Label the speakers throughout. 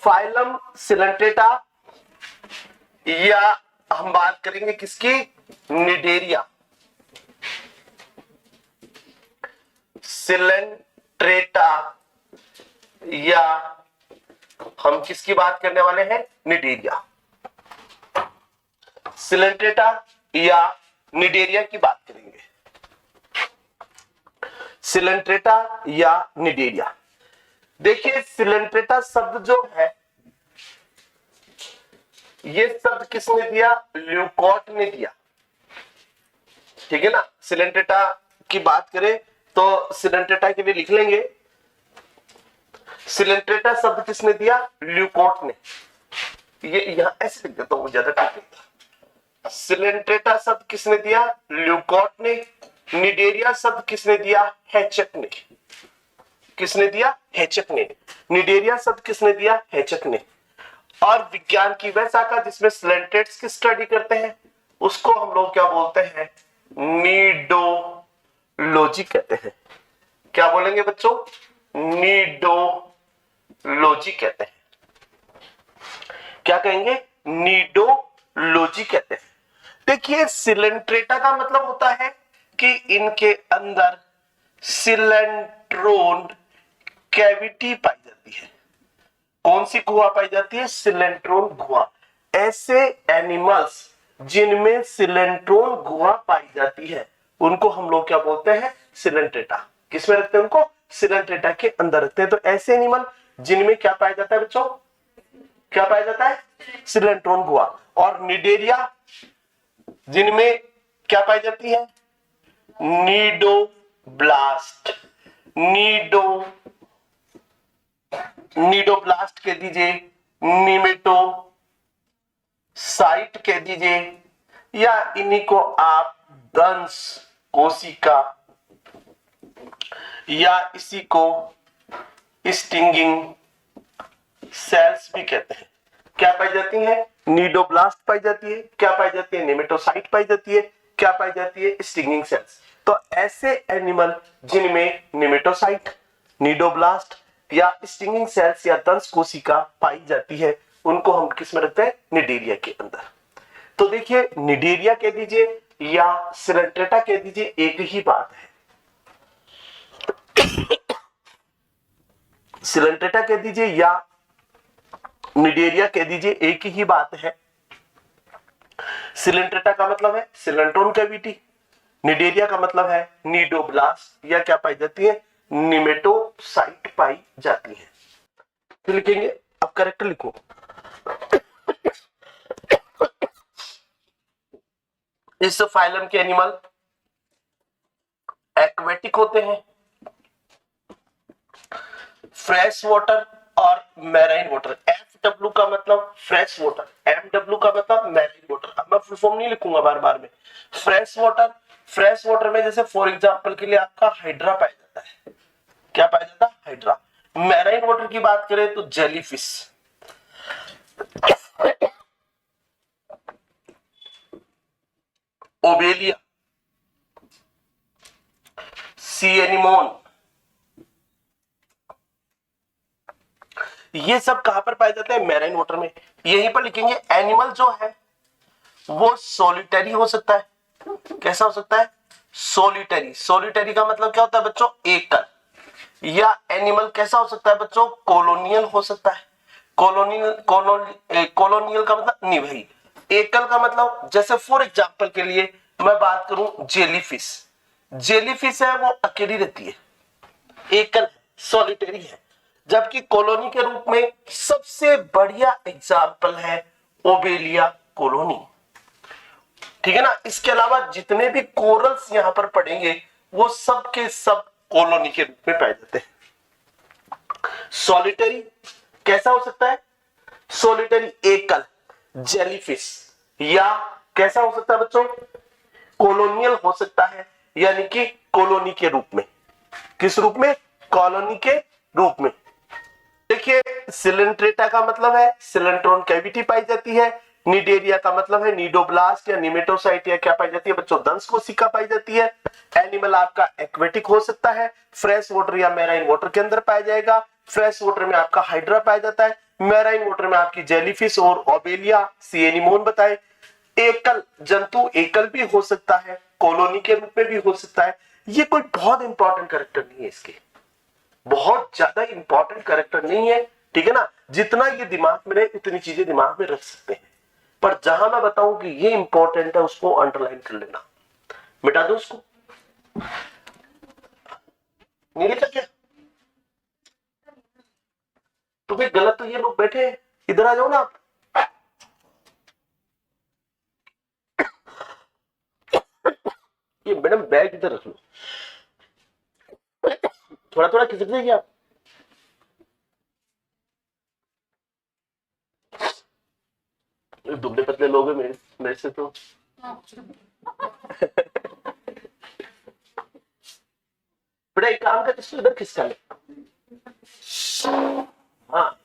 Speaker 1: Phylum Coelenterata या हम बात करेंगे किसकी, निडेरिया। सिलेंट्रेटा या हम किसकी बात करने वाले हैं, निडेरिया। सिलेंट्रेटा या निडेरिया की बात करेंगे। सिलेंट्रेटा या निडेरिया। देखिए सिलेंट्रेटा शब्द जो है, ये शब्द किसने दिया, ल्यूकॉट ने दिया। ठीक है ना। सिलेंट्रेटा की बात करें तो सिलेंट्रेटा के लिए लिख लेंगे, सिलेंट्रेटा शब्द किसने दिया, ल्यूकॉट ने। ये यहां ऐसे लिख देता हूं, ज्यादा ठीक है। सिलेंट्रेटा शब्द किसने दिया, ल्यूकॉट ने। निडेरिया शब्द किसने दिया, हैचक ने। किसने दिया, हैचक ने। निडेरिया शब्द किसने दिया, हैचक ने। और विज्ञान की वह शाखा जिसमें सिलेंट्रेट्स की स्टडी करते हैं उसको हम लोग क्या बोलते हैं, नीडोलॉजी कहते हैं। क्या बोलेंगे बच्चों, नीडोलॉजी कहते हैं। क्या कहेंगे, नीडोलॉजी कहते हैं। देखिए सिलेंट्रेटा का मतलब होता है कि इनके अंदर सिलेंट्रोन कैविटी पाई जाती है। कौन सी गुहा पाई जाती है, सिलेंट्रोन गुहा। ऐसे एनिमल्स जिनमें सिलेंट्रोन गुहा पाई जाती है उनको हम लोग क्या बोलते हैं, सिलेंट्रेटा। किसमें रखते हैं उनको, सिलेंट्रेटा के अंदर रखते हैं। तो ऐसे एनिमल जिनमें क्या पाया जाता है बच्चों, क्या पाया जाता है, सिलेंट्रोन गुहा। और निडेरिया जिनमें क्या पाई जाती है, नीडोब्लास्ट। नीडोब्लास्ट कह दीजिए, निमेटोसाइट कह दीजिए, या इन्हीं को आप दंश कोशिका या इसी को स्टिंगिंग सेल्स भी कहते हैं। क्या पाई जाती है, नीडोब्लास्ट पाई जाती है, क्या पाई जाती है, निमेटोसाइट पाई जाती है, क्या पाई जाती है, स्टिंगिंग सेल्स। तो ऐसे एनिमल जिनमें निमेटोसाइट, नीडोब्लास्ट या स्टिंगिंग सेल्स या दंश कोशिका पाई जाती है उनको हम किस में रखते हैं, निडेरिया के अंदर। तो देखिए निडेरिया कह दीजिए या सिलेंट्रेटा कह दीजिए, एक ही बात है। सिलेंट्रेटा कह दीजिए या निडेरिया कह दीजिए, एक ही बात है। सिलेंट्रेटा का मतलब है सिलेंट्रोन कैविटी, निडेरिया का मतलब है नीडोब्लास्ट या क्या पाई जाती है, निमेटोसाइट पाई जाती है। फिर लिखेंगे, अब करेक्ट लिखो। इस फाइलम के एनिमल एक्वेटिक होते हैं, फ्रेश वाटर और मैराइन वाटर। FW का मतलब फ्रेश वाटर, MW का मतलब मैराइन वाटर। अब मैं फुल फॉर्म नहीं लिखूंगा बार बार में। फ्रेश वाटर में जैसे फॉर एग्जांपल के लिए आपका हाइड्रा पाया जाता है। क्या पाया जाता है, हाइड्रा। मैराइन वाटर की बात करें तो जेलीफिश, ओबेलिया, सी एनिमोन, ये सब कहां पर पाए जाते हैं, मैराइन वाटर में। यहीं पर लिखेंगे एनिमल जो है वो सॉलिटरी हो सकता है। कैसा हो सकता है, सॉलिटरी। सॉलिटरी का मतलब क्या होता है बच्चों, एकल। या एनिमल कैसा हो सकता है बच्चों, कॉलोनियल हो सकता है। कॉलोनियल का मतलब नहीं भाई, एकल का मतलब जैसे फॉर एग्जांपल के लिए मैं बात करूं जेलीफिश। जेलीफिश है वो अकेली रहती है, एकल, सॉलिटरी है। जबकि कॉलोनी के रूप में सबसे बढ़िया एग्जाम्पल है ओबेलिया कॉलोनी। ठीक है ना। इसके अलावा जितने भी कोरल्स यहां पर पढ़ेंगे वो सब के सब कॉलोनी के रूप में पाए जाते हैं। सॉलिटरी कैसा हो सकता है, सॉलिटरी एकल जेलीफिश। या कैसा हो सकता है बच्चों, कॉलोनियल हो सकता है, यानी कि कॉलोनी के रूप में। किस रूप में, कॉलोनी के रूप में। देखिए सिलेंट्रेटा का मतलब है सिलेंट्रोन कैविटी पाई जाती है। निडेरिया का मतलब है नीडोब्लास्ट या निमेटोसाइट या क्या पाई जाती है बच्चों, दंश कोशिका पाई जाती है। एनिमल आपका एक्वेटिक हो सकता है, फ्रेश वाटर या मैराइन वाटर के अंदर पाया जाएगा। फ्रेश वाटर में आपका हाइड्रा पाया जाता है, मैराइन वाटर में आपकी जेलीफिश और ओबेलिया सी एनीमोन बताए। एकल जंतु एकल भी हो सकता है, कॉलोनी के रूप में भी हो सकता है। ये कोई बहुत इंपॉर्टेंट कैरेक्टर नहीं है, इसके बहुत ज्यादा इंपॉर्टेंट कैरेक्टर नहीं है, ठीक है ना। जितना ये दिमाग में रहे उतनी चीजें दिमाग में रख सकते हैं, पर जहां मैं बताऊं कि ये इंपॉर्टेंट है उसको अंडरलाइन कर लेना। मिटा दो उसको, नहीं लिखा क्या? तो फिर गलत तो ये लोग बैठे हैं, इधर आ जाओ ना आप। ये मैडम बैग इधर रख लो, थोड़ा थोड़ा खिसक देगी आप। दुबले पतले लोग हैं मेरे से तो। बेटा एक काम कर, इसको इधर खिसका ले। हाँ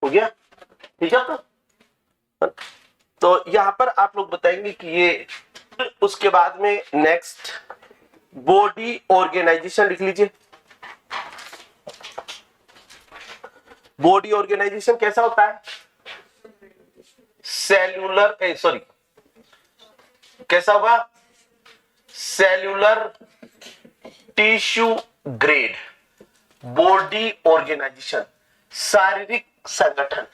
Speaker 1: हो गया, ठीक है आपका। तो यहां पर आप लोग बताएंगे कि ये, उसके बाद में नेक्स्ट बॉडी ऑर्गेनाइजेशन लिख लीजिए। बॉडी ऑर्गेनाइजेशन कैसा होता है? सेल्यूलर, सॉरी कैसा होगा? Cellular tissue grade body organisation, शारीरिक संगठन।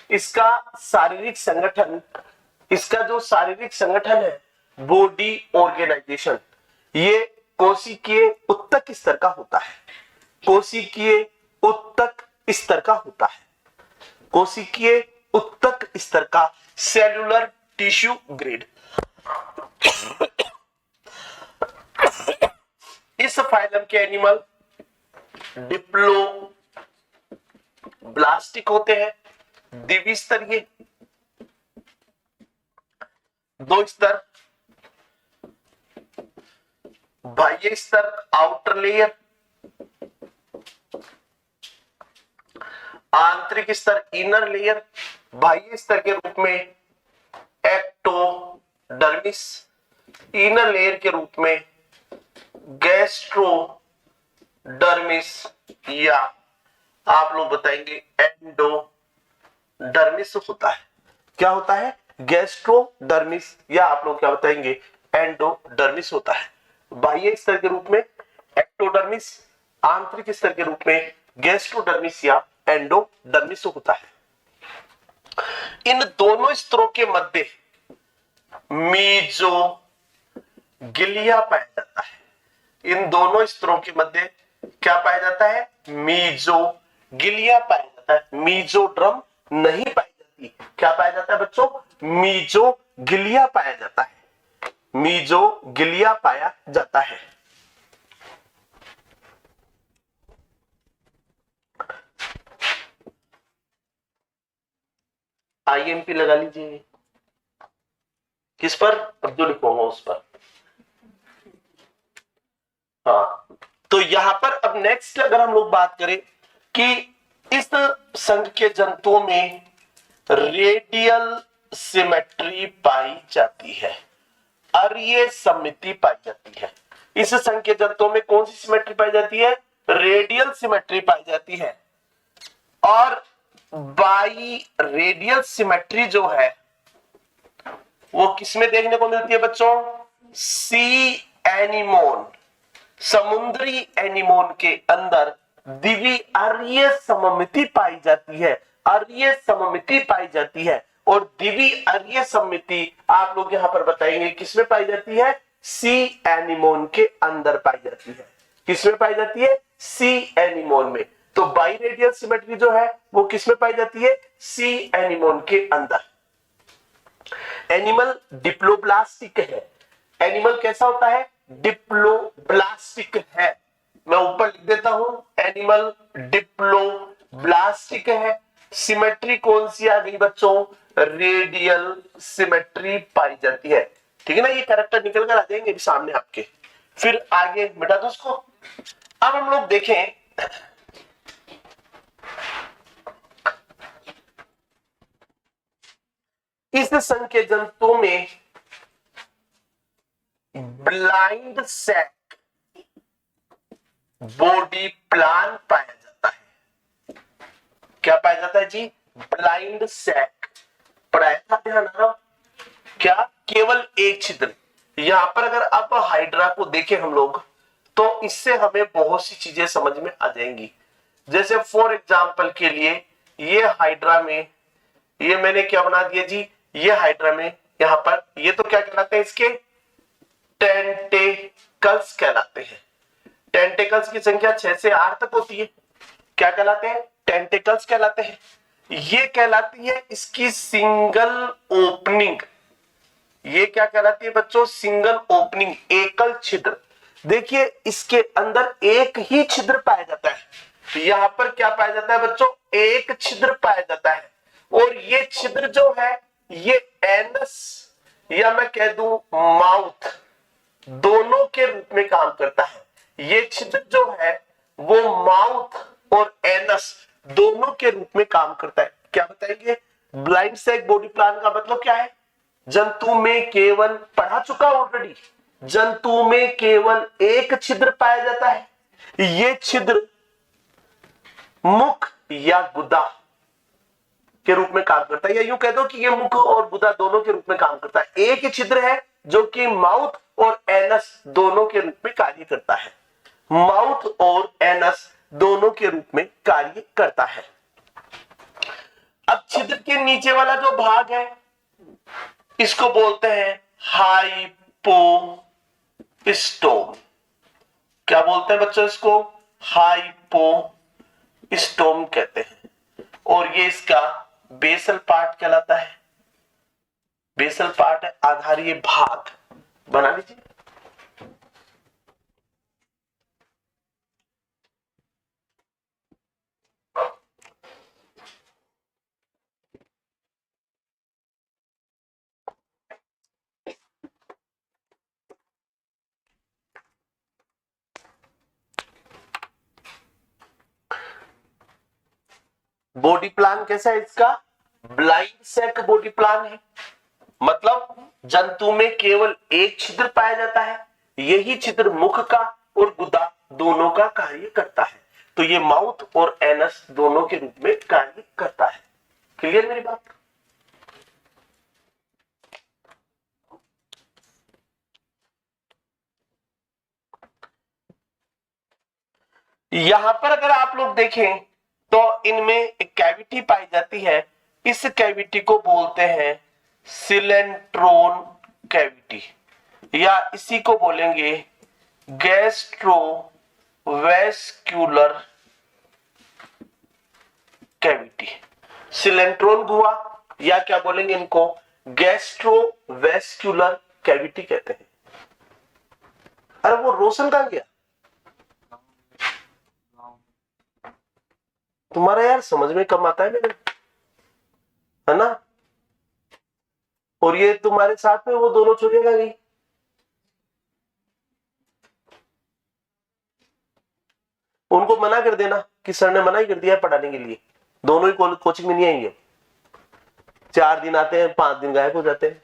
Speaker 1: इसका शारीरिक संगठन, इसका जो शारीरिक संगठन है बॉडी ऑर्गेनाइजेशन, ये कोशिकीय उत्तक स्तर का होता है। कोशिकीय उत्तक स्तर का होता है, कोशिकीय उत्तक स्तर का सेल्यूलर टिश्यू ग्रेड। इस फाइलम के एनिमल डिप्लो ब्लास्टिक होते हैं, द्विस्तरीय, दो स्तर, बाह्य स्तर आउटर लेयर, आंतरिक स्तर इनर लेयर, बाह्य स्तर के रूप में एक्टोडर्मिस, इनर लेयर के रूप में गैस्ट्रोडर्मिस, या आप लोग बताएंगे एंडोडर्मिस होता है। क्या होता है? गैस्ट्रोडर्मिस, या आप लोग क्या बताएंगे? एंडोडर्मिस होता है। बाह्य स्तर के रूप में एक्टोडर्मिस, आंतरिक स्तर के रूप में गैस्ट्रोडर्मिस या एंडोडर्मिस होता है। इन दोनों स्तरों के मध्य मीजोगिलिया पाया जाता है। इन दोनों स्तरों के मध्य क्या पाया जाता है? मीजोगिलिया पाया जाता है, मीजोड्रम नहीं पाई जाती। क्या पाया जाता है बच्चों? मीजोगिलिया पाया जाता है, मीजोगिलिया पाया जाता है। आईएमपी लगा लीजिए, किस पर? अब जो लिखूंगा उस पर। हाँ, तो यहां पर अब नेक्स्ट अगर हम लोग बात करें कि इस संघ के जंतुओं में रेडियल सिमेट्री पाई जाती है, अरीय सममिति पाई जाती है। इस संघ के जंतुओं में कौन सी सिमेट्री पाई जाती है? रेडियल सिमेट्री पाई जाती है। और बाई रेडियल सिमेट्री जो है वो किसमें देखने को मिलती है बच्चों? सी एनीमोन, समुद्री एनीमोन के अंदर द्विअरीय सममिति पाई जाती है, अरीय सममिति पाई जाती है। और द्विअरीय सममिति आप लोग यहां पर बताएंगे किसमें पाई जाती है? सी एनीमोन के अंदर पाई जाती है। किसमें पाई जाती है? सी एनीमोन में। तो बाई रेडियल सिमेट्री जो है वो किसमें पाई जाती है? सी एनीमोन के अंदर। एनिमल डिप्लोब्लास्टिक है। एनिमल कैसा होता है? डिप्लोब्लास्टिक है। मैं ऊपर लिख देता हूं, एनिमल डिप्लोब्लास्टिक है। सिमेट्री कौन सी आ गई बच्चों? रेडियल सिमेट्री पाई जाती है। ठीक है ना, ये कैरेक्टर निकल कर आ जाएंगे अभी सामने आपके। फिर आगे मिटा दो उसको। अब हम लोग देखें इस संघ के जंतुओं में ब्लाइंड सैक बॉडी प्लान पाया जाता है। क्या पाया जाता है जी? ब्लाइंड सैक पढ़ाया था, ध्यान आ रहा? क्या? केवल एक छिद्र। यहां पर अगर अब हाइड्रा को देखें हम लोग तो इससे हमें बहुत सी चीजें समझ में आ जाएंगी। जैसे फॉर एग्जांपल के लिए ये हाइड्रा में, ये मैंने क्या बना दिया जी, ये हाइड्रा में यहां पर ये तो क्या कहलाते हैं, इसके टेंटेकल्स कहलाते हैं। टेंटेकल्स की संख्या 6 से 8 तक होती है। क्या कहलाते हैं? टेंटेकल्स कहलाते हैं। ये कहलाती है इसकी सिंगल ओपनिंग। ये क्या कहलाती है बच्चों? सिंगल ओपनिंग, एकल छिद्र। देखिए इसके अंदर एक ही छिद्र पाया जाता है। यहां पर क्या पाया जाता है बच्चों? एक छिद्र पाया जाता है। और ये छिद्र जो है ये एनस या मैं कह दूं माउथ दोनों के रूप में काम करता है। ये छिद्र जो है वो माउथ और एनस दोनों के रूप में काम करता है। क्या बताएंगे? ब्लाइंड सैक बॉडी प्लान का मतलब क्या है? जंतु में केवल, पढ़ा चुका ऑलरेडी, जंतु में केवल एक छिद्र पाया जाता है। ये छिद्र मुख या गुदा के रूप में काम करता है, या यूं कह दो कि ये मुख और गुदा दोनों के रूप में काम करता है। एक ही छिद्र है जो कि माउथ और एनस दोनों के रूप में कार्य करता है। माउथ और एनस दोनों के रूप में कार्य करता है। अब छिद्र के नीचे वाला जो भाग है इसको बोलते हैं हाइपोस्टोम। क्या बोलते हैं बच्चों? इसको हाइपोस्टोम कहते हैं। और ये इसका बेसल पार्ट कहलाता है। बेसल पार्ट है आधारीय भाग। बना लीजिए। बॉडी प्लान कैसा है इसका? ब्लाइंड सैक बॉडी प्लान है। मतलब जंतु में केवल एक छिद्र पाया जाता है। यही छिद्र मुख का और गुदा दोनों का कार्य करता है। तो ये माउथ और एनस दोनों के रूप में कार्य करता है। क्लियर मेरी बात? यहां पर अगर आप लोग देखें तो इनमें एक कैविटी पाई जाती है। इस कैविटी को बोलते हैं सिलेंट्रोन कैविटी, या इसी को बोलेंगे गैस्ट्रोवेस्क्यूलर कैविटी। सिलेंट्रोन गुहा, या क्या बोलेंगे इनको? गैस्ट्रोवेस्क्यूलर कैविटी कहते हैं। अरे वो रोशन कहां गया तुम्हारा? यार समझ में कम आता है मेरे, है ना? और ये तुम्हारे साथ में वो दोनों चुनेगा नहीं। उनको मना कर देना कि सर ने मना ही कर दिया है पढ़ाने के लिए। दोनों ही कोचिंग में नहीं आएंगे। 4 दिन आते हैं, 5 दिन गायब हो जाते हैं।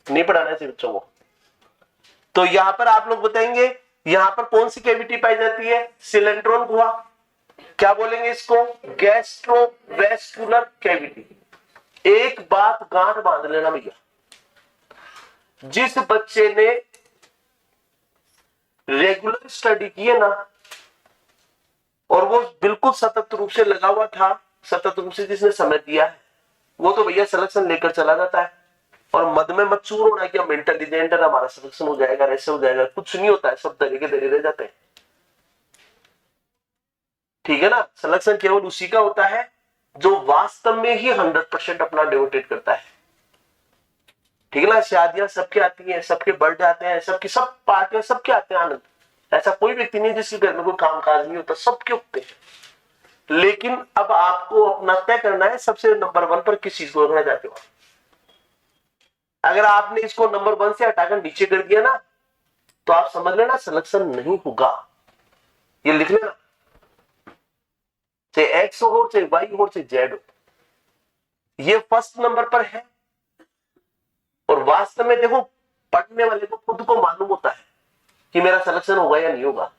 Speaker 1: नहीं पढ़ाना है बच्चों को। तो यहां पर आप लोग बताएंगे यहां पर कौन सी कैविटी पाई जाती है? सिलेंट्रोन गुहा। क्या बोलेंगे इसको? गैस्ट्रोवेस्क्यूलर कैविटी। एक बात गांठ बांध लेना भैया, जिस बच्चे ने रेगुलर स्टडी की है ना और वो बिल्कुल सतत रूप से लगा हुआ था, सतत रूप से जिसने समय दिया है, वो तो भैया सिलेक्शन लेकर चला जाता है। और मद में मत चूर होना कि हम इंटेलिजेंट है, हमारा सिलेक्शन हो जाएगा, ऐसे हो जाएगा। कुछ नहीं होता है, सब दरे के दरे रह जाते हैं। ठीक है ना? सिलेक्शन केवल उसी का होता है जो वास्तव में ही 100% अपना डिवोटेड करता है। ठीक है ना? शादियां सबके आती हैं, सबके बर्थडे आते हैं, सबकी सब पार्टियां सबके आते हैं आनंद। ऐसा कोई व्यक्ति नहीं जिसके घर में कोई काम काज नहीं होता, सबके होते हैं। लेकिन अब आपको अपना तय करना है सबसे नंबर 1 पर किस चीज को रखना चाहते हो। अगर आपने इसको नंबर 1 से हटाकर नीचे कर दिया ना तो आप समझ लेना सिलेक्शन नहीं होगा। ये लिख लेना, चाहे एक्स हो, चाहे वाई हो, चाहे जेड हो, ये फर्स्ट नंबर पर है। और वास्तव में देखो, पढ़ने वाले को खुद को मालूम होता है कि मेरा सिलेक्शन होगा या नहीं होगा।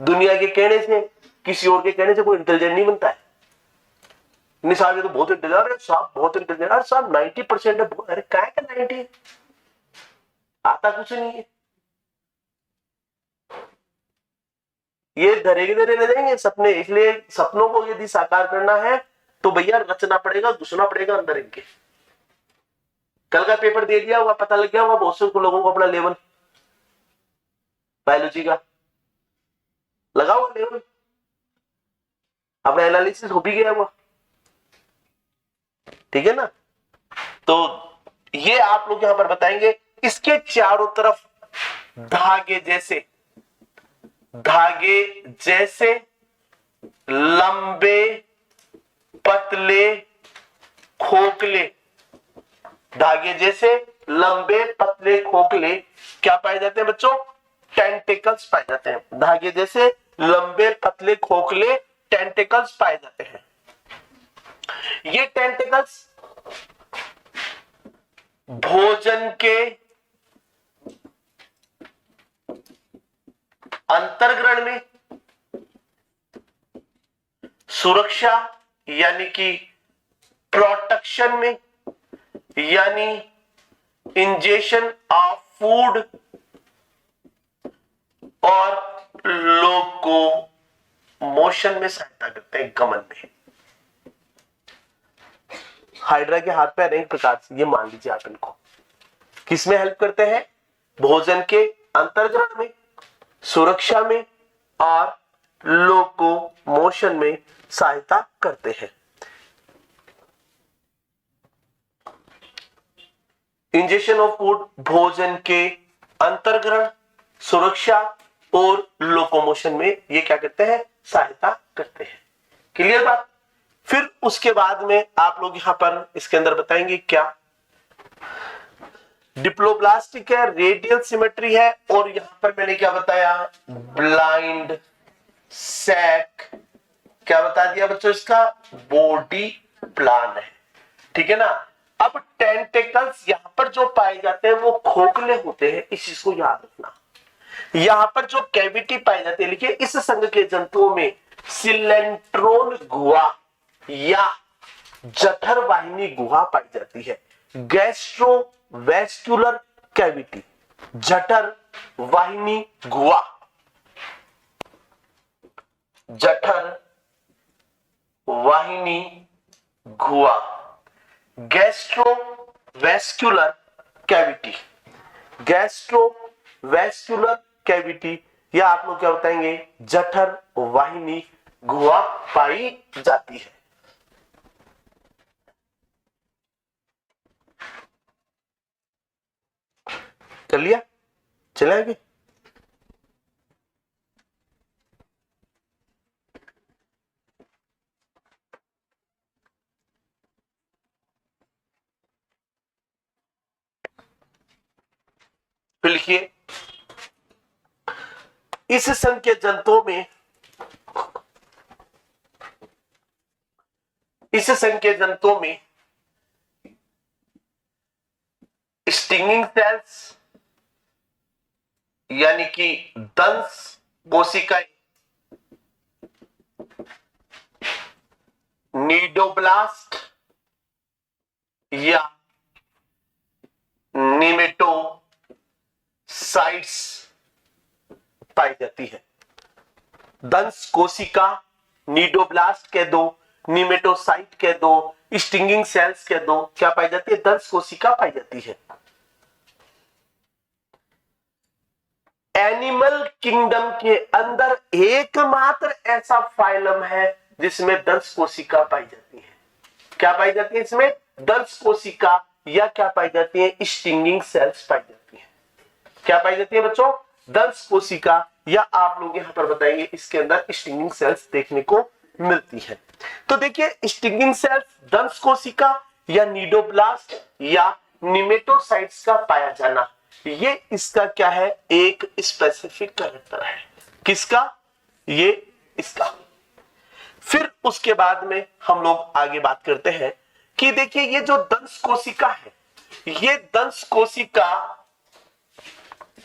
Speaker 1: दुनिया के कहने से, किसी और के कहने से कोई इंटेलिजेंट नहीं बनता है। नहीं साहब ये तो बहुत इंटेलिजेंट, अरे साहब बहुत इंटेलिजेंट, अरे साहब 90% है, अरे क्या है 90, आता कुछ नहीं है। ये धरे के धरे रह जाएंगे सपने। इसलिए सपनों को यदि साकार करना है तो भैया रचना पड़ेगा, घुसना पड़ेगा अंदर इनके। कल का पेपर दे दिया हुआ, पता लग गया हुआ बहुत से लोगों को अपना लेवल, बायोलॉजी का लगा हुआ लेवल, अपना एनालिसिस हो भी गया हुआ, ठीक है ना। तो ये आप लोग यहां पर बताएंगे। इसके चारों तरफ धागे जैसे लंबे पतले खोखले, धागे जैसे लंबे पतले खोखले क्या पाए जाते हैं बच्चों? टेंटिकल्स पाए जाते हैं। धागे जैसे लंबे पतले खोखले टेंटिकल्स पाए जाते हैं। ये टेंटिकल्स भोजन के अंतर्ग्रहण में, सुरक्षा यानी कि प्रोटेक्शन में, यानी इंजेक्शन ऑफ फूड और लोकोमोशन में सहायता करते हैं, गमन में। हाइड्रा के हाथ पैर एक प्रकार से, ये मान लीजिए आप इनको, किसमें हेल्प करते हैं? भोजन के अंतर्ग्रहण में, सुरक्षा में और लोकोमोशन में सहायता करते हैं। इंजेक्शन ऑफ फूड भोजन के अंतर्ग्रहण, सुरक्षा और लोकोमोशन में ये क्या करते हैं? सहायता करते हैं। क्लियर बात? फिर उसके बाद में आप लोग यहां पर इसके अंदर बताएंगे क्या? डिप्लोब्लास्टिक है, रेडियल सिमेट्री है, और यहां पर मैंने क्या बताया? Blind sac. क्या बता दिया बच्चों? इसका बॉडी प्लान है, ठीक है ना। अब टेंटिकल्स यहां पर जो पाए जाते हैं वो खोखले होते हैं, इस चीज को याद रखना। यहां पर जो कैविटी पाई जाती है, लिखिए, इस संघ के जंतुओं में सिलेंट्रोन गुहा या जठर वाहिनी गुहा पाई जाती है। गैस्ट्रोवेस्कुलर कैविटी, जठर वाहिनी गुहा, जठर वाहिनी गुहा, गैस्ट्रोवेस्कुलर कैविटी, गैस्ट्रोवेस्कुलर कैविटी, या आप लोग क्या बताएंगे? जठर वाहिनी गुहा पाई जाती है। कर लिया? चले आगे। फिर लिखिए, इस संघ के जंतुओं में, इस संघ के जंतुओं में स्टिंगिंग सेल्स यानी कि दंश कोशिकाएं, नीडोब्लास्ट या निमेटोसाइट्स पाई जाती है। दंश कोशिका, नीडोब्लास्ट कह दो, निमेटोसाइट कह दो, स्टिंगिंग सेल्स कह दो, क्या पाई जाती है? दंश कोशिका पाई जाती है। एनिमल किंगडम के अंदर एकमात्र ऐसा फाइलम है जिसमें दंश कोशिका पाई जाती है। क्या पाई जाती है इसमें? दंश कोशिका, या क्या पाई जाती है? स्टिंगिंग सेल्स पाई जाती है। क्या पाई जाती है बच्चों? दंश कोशिका, या आप लोग यहां पर बताएंगे इसके अंदर स्टिंगिंग सेल्स देखने को मिलती है। तो देखिए, स्टिंगिंग सेल्स, दंश कोशिका या नीडोब्लास्ट या निमेटोसाइट्स का पाया जाना, ये इसका क्या है? एक स्पेसिफिक कैरेक्टर है। किसका? ये इसका। फिर उसके बाद में हम लोग आगे बात करते हैं कि देखिए, ये जो दंश कोशिका है, ये दंश कोशिका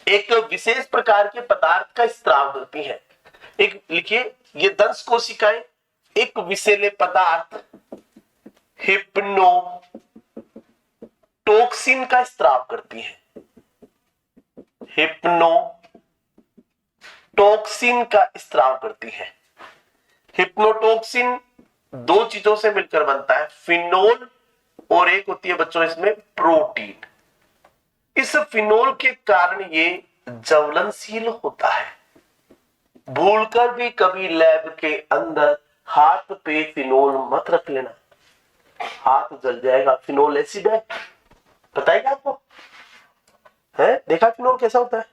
Speaker 1: एक विशेष प्रकार के पदार्थ का स्त्राव करती है। एक लिखिए, ये दंश कोशिकाएं एक विषैले पदार्थ हिप्नोटोक्सिन का स्त्राव करती हैं। हिप्नोटोक्सिन का स्त्राव करती है। हिप्नोटोक्सिन दो चीजों से मिलकर बनता है, फिनोल और एक होती है बच्चों इसमें प्रोटीन। इस फिनोल के कारण ये ज्वलनशील होता है। भूलकर भी कभी लैब के अंदर हाथ पे फिनोल मत रख लेना, हाथ जल जाएगा। फिनोल एसिड है, पता है क्या आपको? है देखा फिनोल कैसा होता है?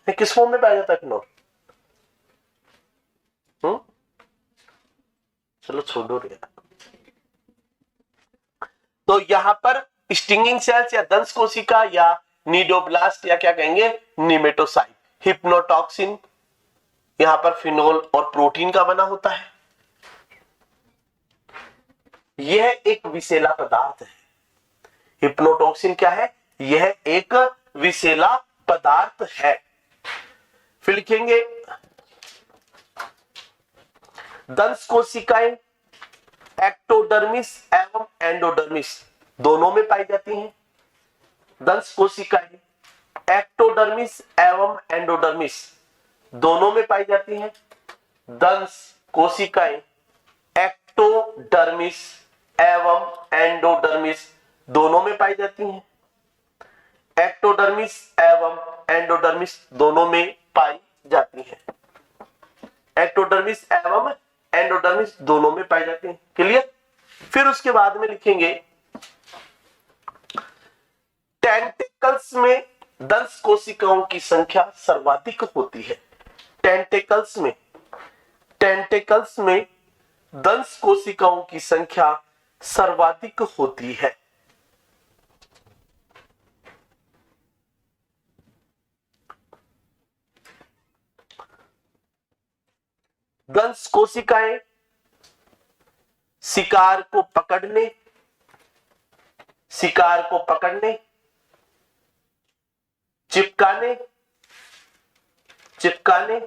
Speaker 1: किस फॉर्म में पाया जाता है फिनोल? चलो छोड़ो रे। तो यहां पर स्टिंगिंग सेल्स या दंश कोशिका या नीडोब्लास्ट या क्या कहेंगे निमेटोसाइट, हिप्नोटॉक्सिन यहां पर फिनोल और प्रोटीन का बना होता है। यह एक विषैला पदार्थ है। हिप्नोटॉक्सिन क्या है? यह एक विषैला पदार्थ है। फिर लिखेंगे दंश कोशिकाएं एक्टोडर्मिस एवं एंडोडर्मिस दोनों में पाई जाती हैं। दंश कोशिकाएं एक्टोडर्मिस एवं एंडोडर्मिस दोनों में पाई जाती हैं। दंश कोशिकाएं एक्टोडर्मिस एवं एंडोडर्मिस दोनों में पाई जाती हैं। एक्टोडर्मिस एवं एंडोडर्मिस दोनों में पाई जाती हैं। एक्टोडर्मिस एवं एंडोडर्मिस दोनों में पाई जाती हैं। क्लियर? फिर उसके बाद में लिखेंगे टेंटिकल्स में दंश कोशिकाओं की संख्या सर्वाधिक होती है। टेंटिकल्स में दंश कोशिकाओं की संख्या सर्वाधिक होती है। दंश कोशिकाएं शिकार को पकड़ने, चिपकाने,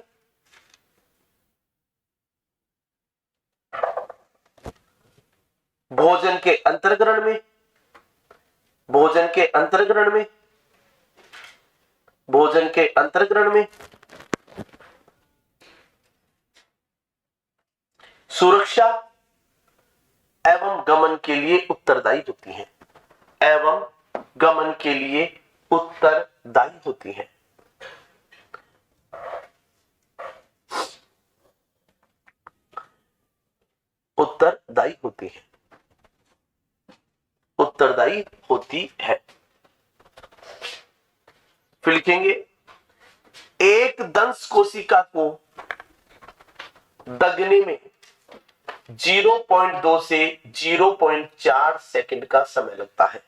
Speaker 1: भोजन के अंतर्ग्रहण में, सुरक्षा एवं गमन के लिए उत्तरदायी होती हैं। उत्तरदायी होती है। फिर लिखेंगे एक दंश कोशिका को दगने में 0.2 से 0.4 सेकंड का समय लगता है।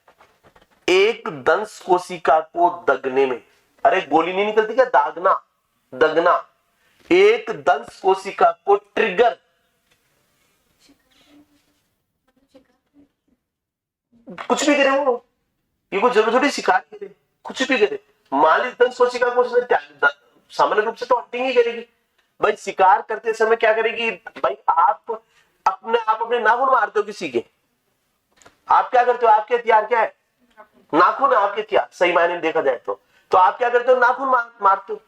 Speaker 1: एक दंश कोशिका को दगने में, अरे गोली नहीं निकलती क्या? दगना। एक दंश कोशिका को ट्रिगर, कुछ भी करे वो, ये कोई जरूर थोड़ी शिकार करे, कुछ भी करे। मान ली दंश कोशिका को उसने सामान्य रूप से तो हंटिंग ही करेगी भाई। शिकार करते समय क्या करेगी भाई? आप अपने नाखून मारते हो किसी के, आप क्या करते हो? आपके हथियार क्या है? नाखून है आपके हथियार, सही मायने में देखा जाए तो आप क्या करते हो? नाखून मारते हो,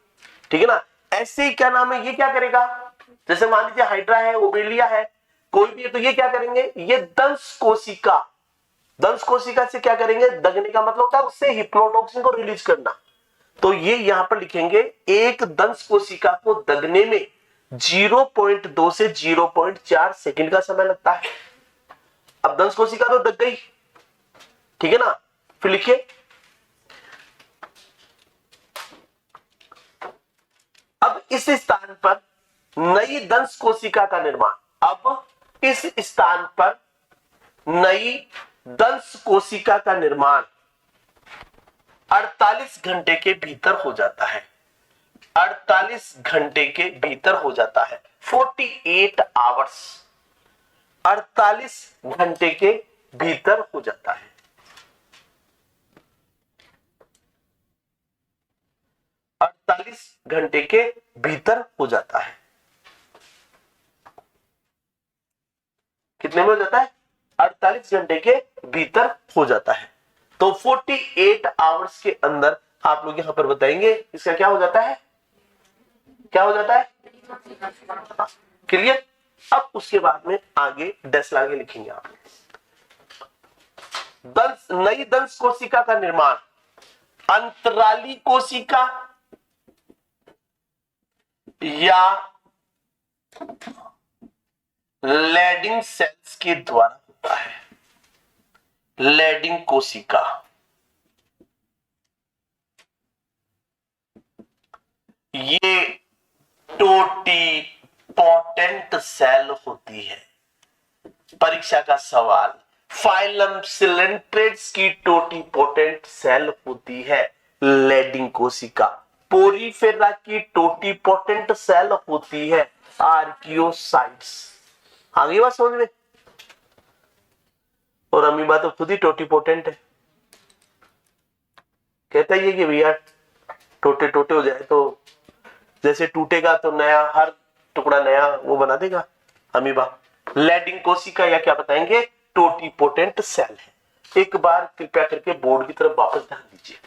Speaker 1: ठीक है ना? ऐसे ही क्या नाम है, ये क्या करेगा? जैसे मान लीजिए हाइड्रा है, ओबेलिया है, कोई भी है, तो ये क्या करेंगे? ये दंश कोशिका से क्या करेंगे? दगने का मतलब होता है उससे हिप्नोटॉक्सिन को रिलीज करना। तो ये यहां पर लिखेंगे एक दंश कोशिका को दगने में 0.2 से 0.4 सेकंड का समय लगता है। अब दंश कोशिका तो दग गई, ठीक है ना? फिर लिखिए अब इस स्थान पर नई दंश कोशिका का निर्माण। अब इस स्थान पर नई दंश कोशिका का निर्माण 48 घंटे के भीतर हो जाता है। 48 घंटे के भीतर हो जाता है। 48 आवर्स, 48 घंटे के भीतर हो जाता है। 48 घंटे के भीतर हो जाता है। कितने में हो जाता है? 48 घंटे के भीतर हो जाता है। तो 48 आवर्स के अंदर आप लोग यहां पर बताएंगे इसका क्या हो जाता है, क्या हो जाता है? क्लियर? अब उसके बाद में आगे डैश लाके लिखेंगे आप। नई दंश कोशिका का निर्माण अंतराली कोशिका या लैडिंग सेल्स के द्वारा होता है। लैडिंग कोशिका ये टोटी पोटेंट सेल होती है। परीक्षा का सवाल, फाइलम सिलेंट्रेट्स की टोटी पोटेंट सेल होती है लैडिंग कोशिका। पोरीफेरा की टोटी पोटेंट सेल होती है आर्कियोसाइट्स। आगे बात समझ में? और अमीबा तो खुद ही टोटी पोटेंट है। कहता ही है कि भैया टोटे टोटे हो जाए तो जैसे टूटेगा तो नया, हर टुकड़ा नया वो बना देगा अमीबा। लैडिंग कोशिका या क्या बताएंगे? टोटी पोटेंट सेल है। एक बार कृपया करके बोर्ड की तरफ वापस ध्यान दीजिए।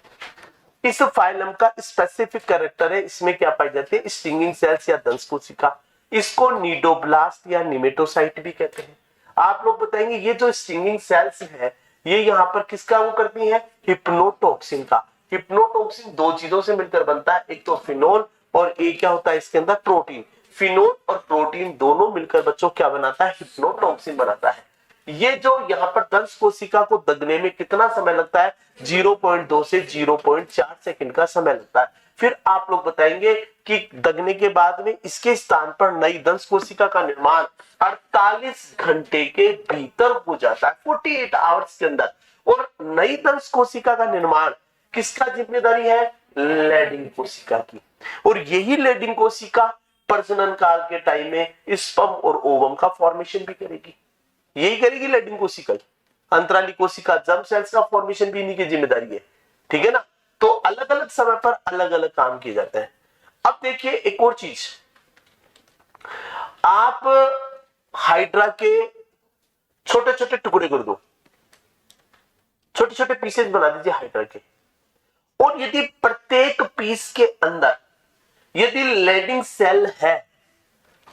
Speaker 1: इस फाइलम का स्पेसिफिक कैरेक्टर है, इसमें क्या पाई जाती है? स्टिंगिंग सेल्स या दंश कोशिका। इसको नीडोब्लास्ट या निमेटोसाइट भी कहते हैं। आप लोग बताएंगे ये जो स्टिंगिंग सेल्स है ये यहाँ पर किसका वो करती है? हिप्नोटॉक्सिन का। हिप्नोटॉक्सिन दो चीजों से मिलकर बनता है, एक तो फिनोल और एक क्या होता है इसके अंदर? प्रोटीन। फिनोल और प्रोटीन दोनों मिलकर बच्चों क्या बनाता है? हिप्नोटॉक्सिन बनाता है। ये जो यहाँ पर दंश कोशिका को दगने में कितना समय लगता है? 0.2 से 0.4 सेकंड का समय लगता है। फिर आप लोग बताएंगे कि दगने के बाद में इसके स्थान पर नई दंश कोशिका का निर्माण 48 घंटे के भीतर हो जाता है, 48 आवर्स के अंदर। और नई दंश कोशिका का निर्माण किसका जिम्मेदारी है? लैडिंग कोशिका की। और यही लैडिंग कोशिका प्रजनन काल के टाइम में स्पर्म और ओवम का फॉर्मेशन भी करेगी। यही करेगी लैडिंग कोशिका। अंतराली कोशिका जर्म सेल्स का फॉर्मेशन भी इन्हीं की जिम्मेदारी है। ठीक है ना? तो अलग अलग समय पर अलग अलग काम किए जाते हैं। अब देखिए एक और चीज, आप हाइड्रा के छोटे छोटे टुकड़े कर दो, छोटे छोटे पीसेस बना दीजिए हाइड्रा के, और यदि प्रत्येक पीस के अंदर यदि लैडिंग सेल है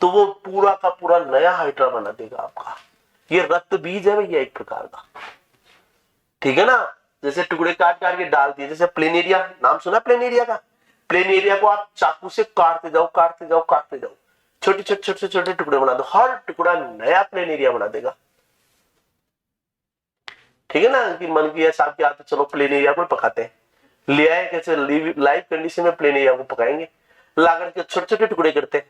Speaker 1: तो वो पूरा का पूरा नया हाइड्रा बना देगा आपका। ये रक्त बीज है भैया एक प्रकार का। ठीक है ना? जैसे टुकड़े काट काट के डाल दिए, जैसे प्लेनेरिया, नाम सुना प्लेनेरिया का? प्लेनेरिया को आप चाकू से काटते जाओ काटते जाओ काटते जाओ, छोटे छोटे छोटे छोटे टुकड़े बना दो, हर टुकड़ा नया प्लेनेरिया बना देगा। ठीक है ना? कि मन किया साहब क्या, तो चलो प्लेनेरिया को पकाते हैं, ले आए कैसे लाइव कंडीशन में प्लेनेरिया को पकाएंगे, लाकर के छोटे छोटे टुकड़े करते हैं,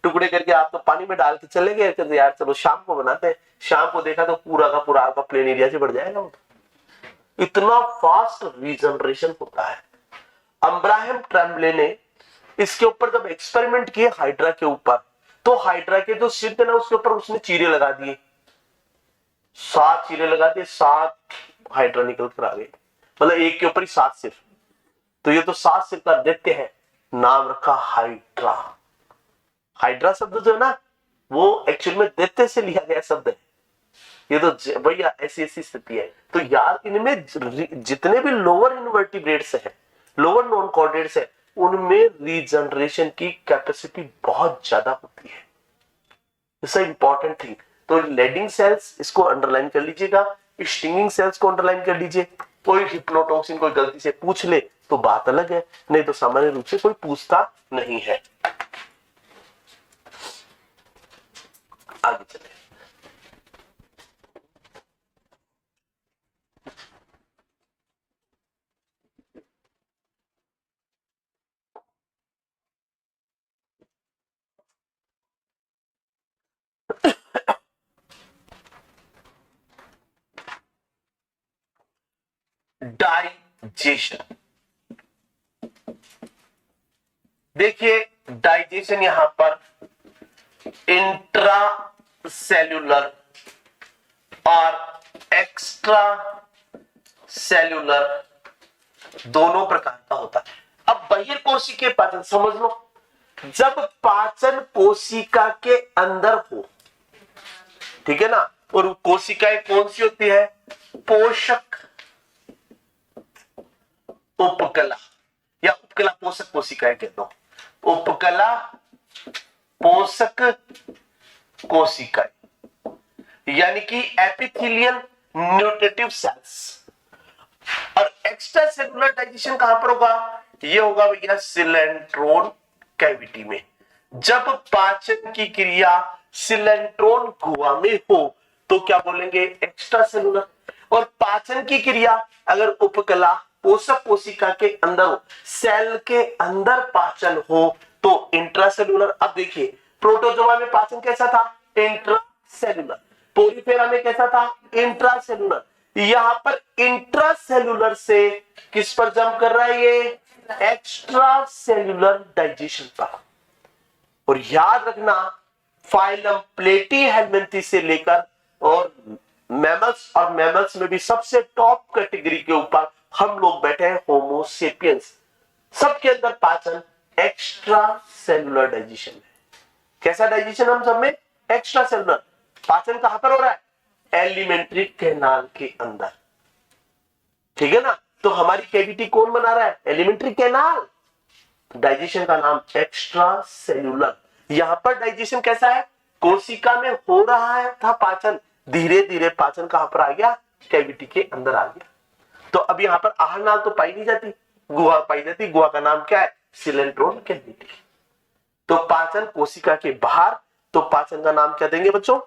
Speaker 1: टुकड़े करके आप तो पानी में डाल के चले गए कहते यार चलो शाम को बनाते हैं, शाम को देखा तो पूरा का पूरा आपका प्लेनेरिया से बढ़ जाएगा। वो इतना फास्ट रीजनरेशन होता है। अब्राहम ट्रेम्बले ने इसके ऊपर जब एक्सपेरिमेंट किए हाइड्रा के ऊपर, तो हाइड्रा के जो सिर थे ना उसके ऊपर उसने चीरे लगा दिए, 7 चीरे लगा दिए, 7 हाइड्रा निकल कर आ गए, मतलब एक के ऊपर ही 7 सिर। तो ये तो 7 सिर का दैत्य है, नाम रखा हाइड्रा। हाइड्रा शब्द जो है ना वो एक्चुअल में दैत्य से लिया गया शब्द है। ये तो भैया ऐसी ऐसी स्थिति है। तो यार इनमें जितने भी लोअर इनवर्टिब्रेट्स हैं, लोअर नॉन कॉर्डेट्स हैं, उनमें रीजनरेशन की कैपेसिटी बहुत ज्यादा होती है। It's important thing. तो लैडिंग सेल्स इसको अंडरलाइन कर लीजिएगा, स्टिंगिंग सेल्स को अंडरलाइन कर लीजिए। कोई हिप्नोटॉक्सिन कोई गलती से पूछ ले तो बात अलग है, नहीं तो सामान्य रूप से कोई पूछता नहीं है। आगे चले। डाइजेशन। देखिए डाइजेशन यहां पर इंट्रा सेल्यूलर और एक्स्ट्रा सेल्यूलर दोनों प्रकार का होता है। अब बहिर्कोशिकीय पाचन समझ लो, जब पाचन कोशिका के अंदर हो, ठीक है ना, और कोशिकाएं कौन सी होती है, पोषक उपकला या उपकला पोषक कोशिकाएं कह दो, उपकला पोषक कोशिकाएं यानी कि एपिथेलियल न्यूट्रिटिव सेल्स। और एक्स्ट्रा सेलुलर डाइजेशन कहां पर होगा, ये होगा भैया सिलेंट्रोन कैविटी में। जब पाचन की क्रिया सिलेंट्रोन गुहा में हो तो क्या बोलेंगे, एक्स्ट्रा सेलुलर। और पाचन की क्रिया अगर उपकला पोषक कोशिका के अंदर हो, सेल के अंदर पाचन हो तो इंट्रासेलुलर। अब देखिए प्रोटोजोआ में पाचन कैसा था, इंट्रासेलुलर। पोरीफेरा में कैसा था, इंट्रासेलुलर। यहां पर इंट्रासेलुलर से किस पर जंप कर रहा है, ये एक्स्ट्रा सेलुलर डाइजेशन पर। और याद रखना फाइलम प्लेटीहेल्मिन्थेस से लेकर और मैमल्स, और मैमल्स में भी सबसे टॉप कैटेगरी के ऊपर हम लोग बैठे हैं, होमो सेपियंस। सबके अंदर पाचन एक्स्ट्रा सेलुलर डाइजेशन है। कैसा डाइजेशन हम सब में, एक्स्ट्रा सेलुलर। पाचन कहां पर हो रहा है, एलिमेंट्री कैनाल के अंदर, ठीक है ना। तो हमारी कैविटी कौन बना रहा है, एलिमेंट्री कैनाल। डाइजेशन का नाम एक्स्ट्रा सेलुलर। यहां पर डाइजेशन कैसा है, कोशिका में हो रहा है था पाचन, धीरे धीरे पाचन कहां पर आ गया, कैविटी के अंदर आ गया। तो अब यहां पर आहार नाल तो पाई नहीं जाती, गुहा पाई जाती। गुहा का नाम क्या है, सिलेंट्रोन कैविटी। तो पाचन कोशिका के बाहर, तो पाचन का नाम क्या देंगे बच्चों,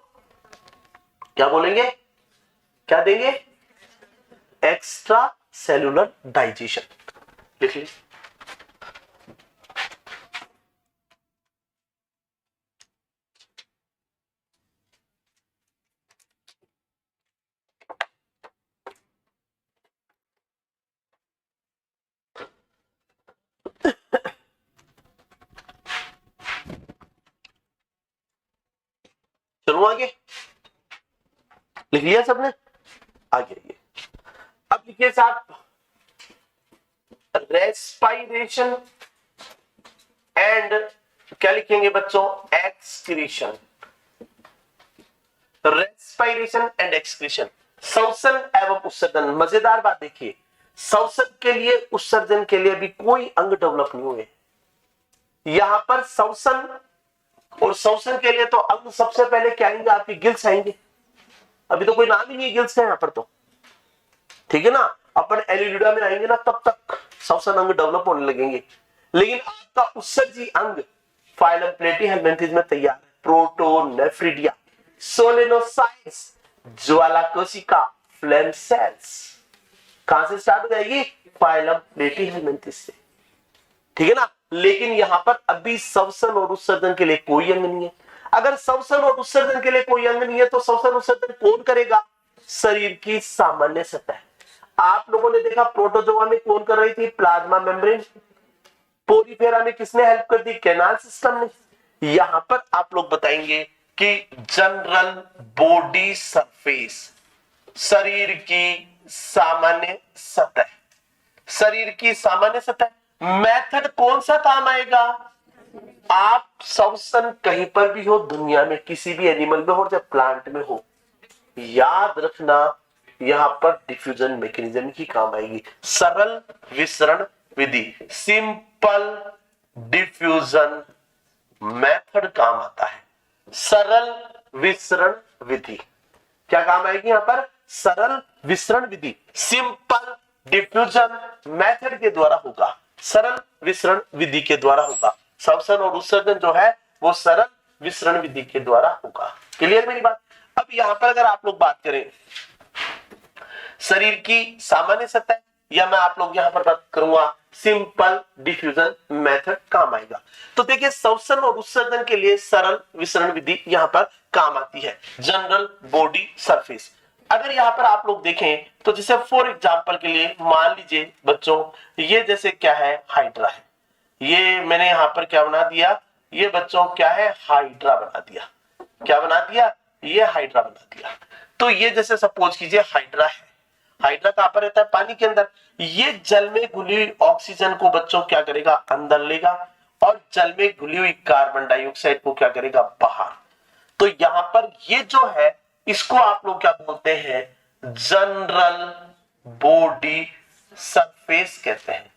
Speaker 1: क्या बोलेंगे, क्या देंगे, एक्स्ट्रा सेलुलर डाइजेशन। लिख लीजिए। चलो आगे, लिख लिया सबने, आगे आइए। अब लिखिए साहब, रेस्पाइरेशन एंड क्या लिखेंगे बच्चों, एक्सक्रीशन। रेस्पाइरेशन एंड एक्सक्रीशन, श्वसन एवं उत्सर्जन। मजेदार बात देखिए, श्वसन के लिए उत्सर्जन के लिए भी कोई अंग डेवलप नहीं हुए। यहां पर श्वसन और श्वसन के लिए तो अंग सबसे पहले क्या आएंगे, आपकी गिल्स आएंगे। अभी तो कोई नाम ही नहीं है गिल्स का यहां पर, तो ठीक है ना। अपन एलिड्यूडा में आएंगे ना, तब तक श्वसन अंग डेवलप होने लगेंगे। लेकिन आपका उत्सर्जी अंग फाइलम प्लेटीहेल्मिन्थेस में तैयार है, प्रोटोनेफ्रिडिया, सोलेनोसाइट्स, ज्वाला कोशिका, फ्लेम सेल्स। कहां से स्टार्ट हो जाएगी, फाइलम प्लेटीहेल्मिन्थेस से, ठीक है ना। लेकिन यहां पर अभी श्वसन और उत्सर्जन के लिए कोई अंग नहीं है। अगर श्वसन और उत्सर्जन के लिए कोई अंग नहीं है तो श्वसन उत्सर्जन कौन करेगा, शरीर की सामान्य सतह। आप लोगों ने देखा प्रोटोजोआ में कौन कर रही थी, प्लाज्मा मेम्ब्रेन। पोरीफेरा में किसने हेल्प कर दी, कैनाल सिस्टम ने। यहां पर आप लोग बताएंगे कि जनरल बॉडी सरफेस, शरीर की सामान्य सतह, शरीर की सामान्य सतह। मेथड कौन सा काम आएगा, आप श्वसन कहीं पर भी हो दुनिया में, किसी भी एनिमल में हो या प्लांट में हो, याद रखना यहां पर डिफ्यूजन मैकेनिज्म की काम आएगी। सरल विसरण विधि, सिंपल डिफ्यूजन मेथड काम आता है। सरल विसरण विधि क्या काम आएगी यहां पर, सरल विसरण विधि, सिंपल डिफ्यूजन मेथड के द्वारा होगा, सरल विसरण विधि के द्वारा होगा। श्वसन और उत्सर्जन जो है वो सरल विसरण विधि के द्वारा होगा। क्लियर मेरी बात। अब यहां पर अगर आप लोग बात करें शरीर की सामान्य सतह, या मैं आप लोग यहां पर बात करूंगा सिंपल डिफ्यूजन मेथड काम आएगा। तो देखिए श्वसन और उत्सर्जन के लिए सरल विसरण विधि यहां पर काम आती है, जनरल बॉडी सरफेस। अगर यहां पर आप लोग देखें तो जैसे फॉर एग्जांपल के लिए मान लीजिए बच्चों, ये जैसे क्या है, हाइड्रा है। ये मैंने यहां पर क्या बना दिया, ये बच्चों क्या है, हाइड्रा बना दिया। क्या बना दिया, ये हाइड्रा बना दिया। तो ये जैसे सपोज कीजिए हाइड्रा है। हाइड्रा कहां पर रहता है? पानी के अंदर। ये जल में घुली हुई ऑक्सीजन को बच्चों क्या करेगा? अंदर लेगा, और जल में घुली हुई कार्बन डाइऑक्साइड को क्या करेगा? बाहर। तो यहां पर ये जो है इसको आप लोग क्या बोलते हैं? जनरल बॉडी सरफेस कहते हैं।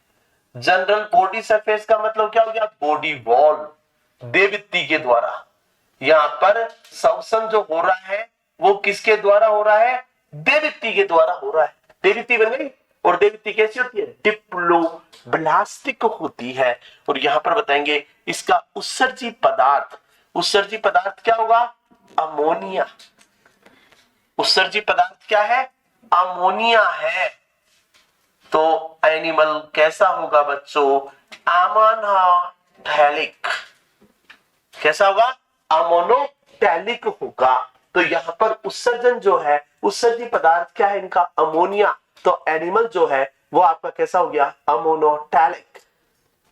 Speaker 1: जनरल बॉडी सरफेस का मतलब क्या हो गया? बॉडी वॉल, देवती के द्वारा। यहां पर श्वसन जो हो रहा है वो किसके द्वारा हो रहा है? देवती के द्वारा हो रहा है। देवती बन गई, और देवती कैसी होती है? डिप्लोब्लास्टिक होती है। और यहां पर बताएंगे इसका उत्सर्जी पदार्थ, उत्सर्जी पदार्थ क्या होगा? अमोनिया। उत्सर्जी पदार्थ क्या है? अमोनिया है। तो एनिमल कैसा होगा बच्चों? अमोनोटैलिक। कैसा होगा? अमोनोटैलिक होगा। तो यहां पर उत्सर्जन जो है, उत्सर्जी पदार्थ क्या है इनका? अमोनिया। तो एनिमल जो है वो आपका कैसा हो गया? अमोनोटैलिक।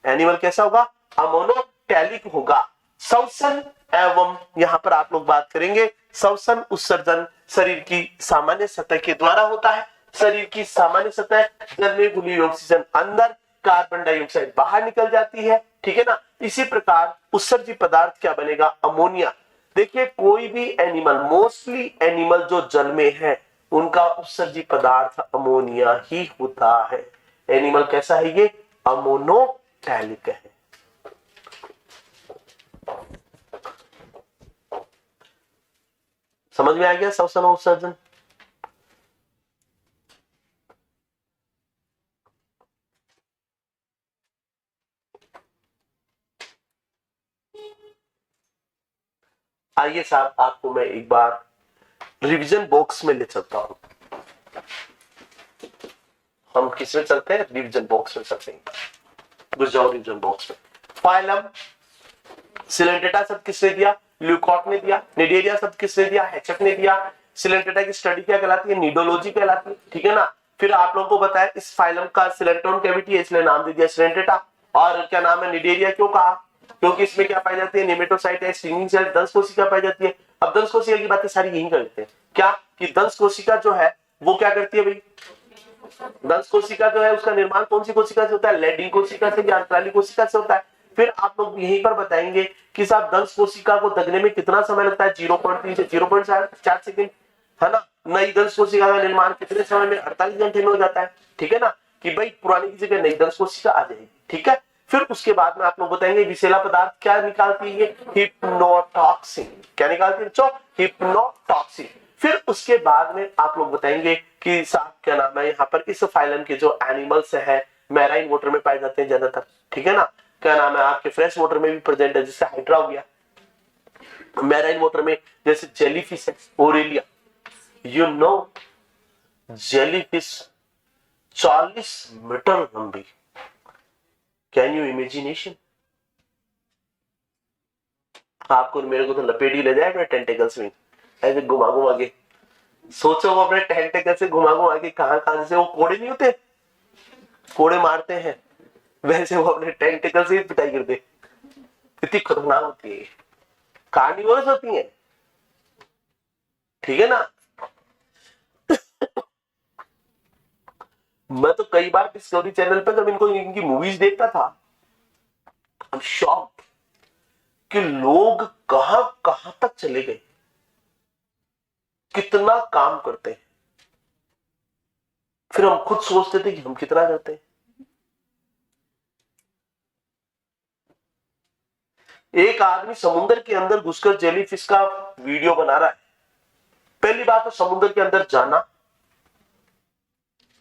Speaker 1: एनिमल कैसा होगा? अमोनोटैलिक होगा। श्वसन एवं यहां पर आप लोग बात करेंगे, श्वसन उत्सर्जन शरीर की सामान्य सतह के द्वारा होता है। शरीर की सामान्य सतह, जल में घुली ऑक्सीजन अंदर, कार्बन डाइऑक्साइड बाहर निकल जाती है, ठीक है ना। इसी प्रकार उत्सर्जी पदार्थ क्या बनेगा? अमोनिया। देखिए कोई भी एनिमल, मोस्टली एनिमल जो जल में है उनका उत्सर्जी पदार्थ अमोनिया ही होता है। एनिमल कैसा है? ये अमोनोटैलिक है। समझ में आ गया श्वसन और उत्सर्जन? आइए साहब आपको मैं एक बार रिवीजन बॉक्स में ले चलता हूं। हम किस में चलते हैं? रिवीजन बॉक्स में चलते हैं। घुस जाओ रिवीजन बॉक्स में। फाइलम सिलेंटेटा शब्द किसने दिया? ल्यूकॉट ने दिया। निडेरिया शब्द किसने दिया? हेचक ने दिया। सिलेंटेटा की स्टडी क्या कहलाती है? नीडोलॉजी कहलाती है, ठीक है ना। फिर आप लोगों को बताया इस फाइलम का सिलेंट्रोन कैविटी है, इसलिए नाम दे दिया सिलेंटेटा। और क्या नाम है? निडेरिया क्यों कहा? क्योंकि इसमें क्या पाई जाती है? नेमेटोसाइट है, स्टिंगिंग सेल, दंश कोशिका पाई जाती है। अब दंश कोशिका की बातें सारी यही करते हैं क्या कि दंश कोशिका जो है वो क्या करती है भाई? दंश कोशिका जो है उसका निर्माण कौन सी कोशिका से होता है? लैडिन कोशिका से या अंतराली कोशिका से होता है। फिर आप लोग यहीं पर बताएंगे कि साहब दंश कोशिका को दगने में कितना समय लगता है? 0.3 से 0.4 सेकंड, है ना। नई दंश कोशिका का निर्माण कितने समय में? 48 घंटे में हो जाता है, ठीक है ना। कि भाई पुरानी की जगह नई दंश कोशिका आ जाएगी, ठीक है। फिर उसके बाद में आप लोग बताएंगे विषैला पदार्थ क्या निकालती है? हिप्नोटॉक्सिन। क्या निकालती है बच्चों? हिप्नोटॉक्सिन। फिर उसके बाद में आप लोग बताएंगे कि साहब क्या नाम है यहाँ पर इस फाइलम के जो एनिमल्स है मैराइन वाटर में पाए जाते हैं ज्यादातर, ठीक है ना। क्या नाम है? आपके फ्रेश वाटर में भी प्रेजेंट है, जैसे हाइड्रा हो गया। मैराइन वाटर में जैसे जेलीफिश है, Aurelia. You know jellyfish 40 meter लंबी। Can you imagination? आपको मेरे को तो लपेट ही ले जाए अपने टेंटिकल्स में, ऐसे घुमा घुमा के। सोचो वो अपने टेंटिकल से घुमा घुमा के कहां से, वो कोड़े नहीं होते, कोड़े मारते हैं, वैसे वो अपने टेंटिकल से ही पिटाई करते। इतनी खतरनाक होती है, कार्निवोरस होती है, ठीक है ना। मैं तो कई बार डिस्कवरी चैनल पे जब इनको इनकी मूवीज देखता था, आई एम शॉक्ड कि लोग कहां कहां तक चले गए, कितना काम करते हैं। फिर हम खुद सोचते थे कि हम कितना करते हैं। एक आदमी समुद्र के अंदर घुसकर जेलीफिश का वीडियो बना रहा है। पहली बात तो समुद्र के अंदर जाना,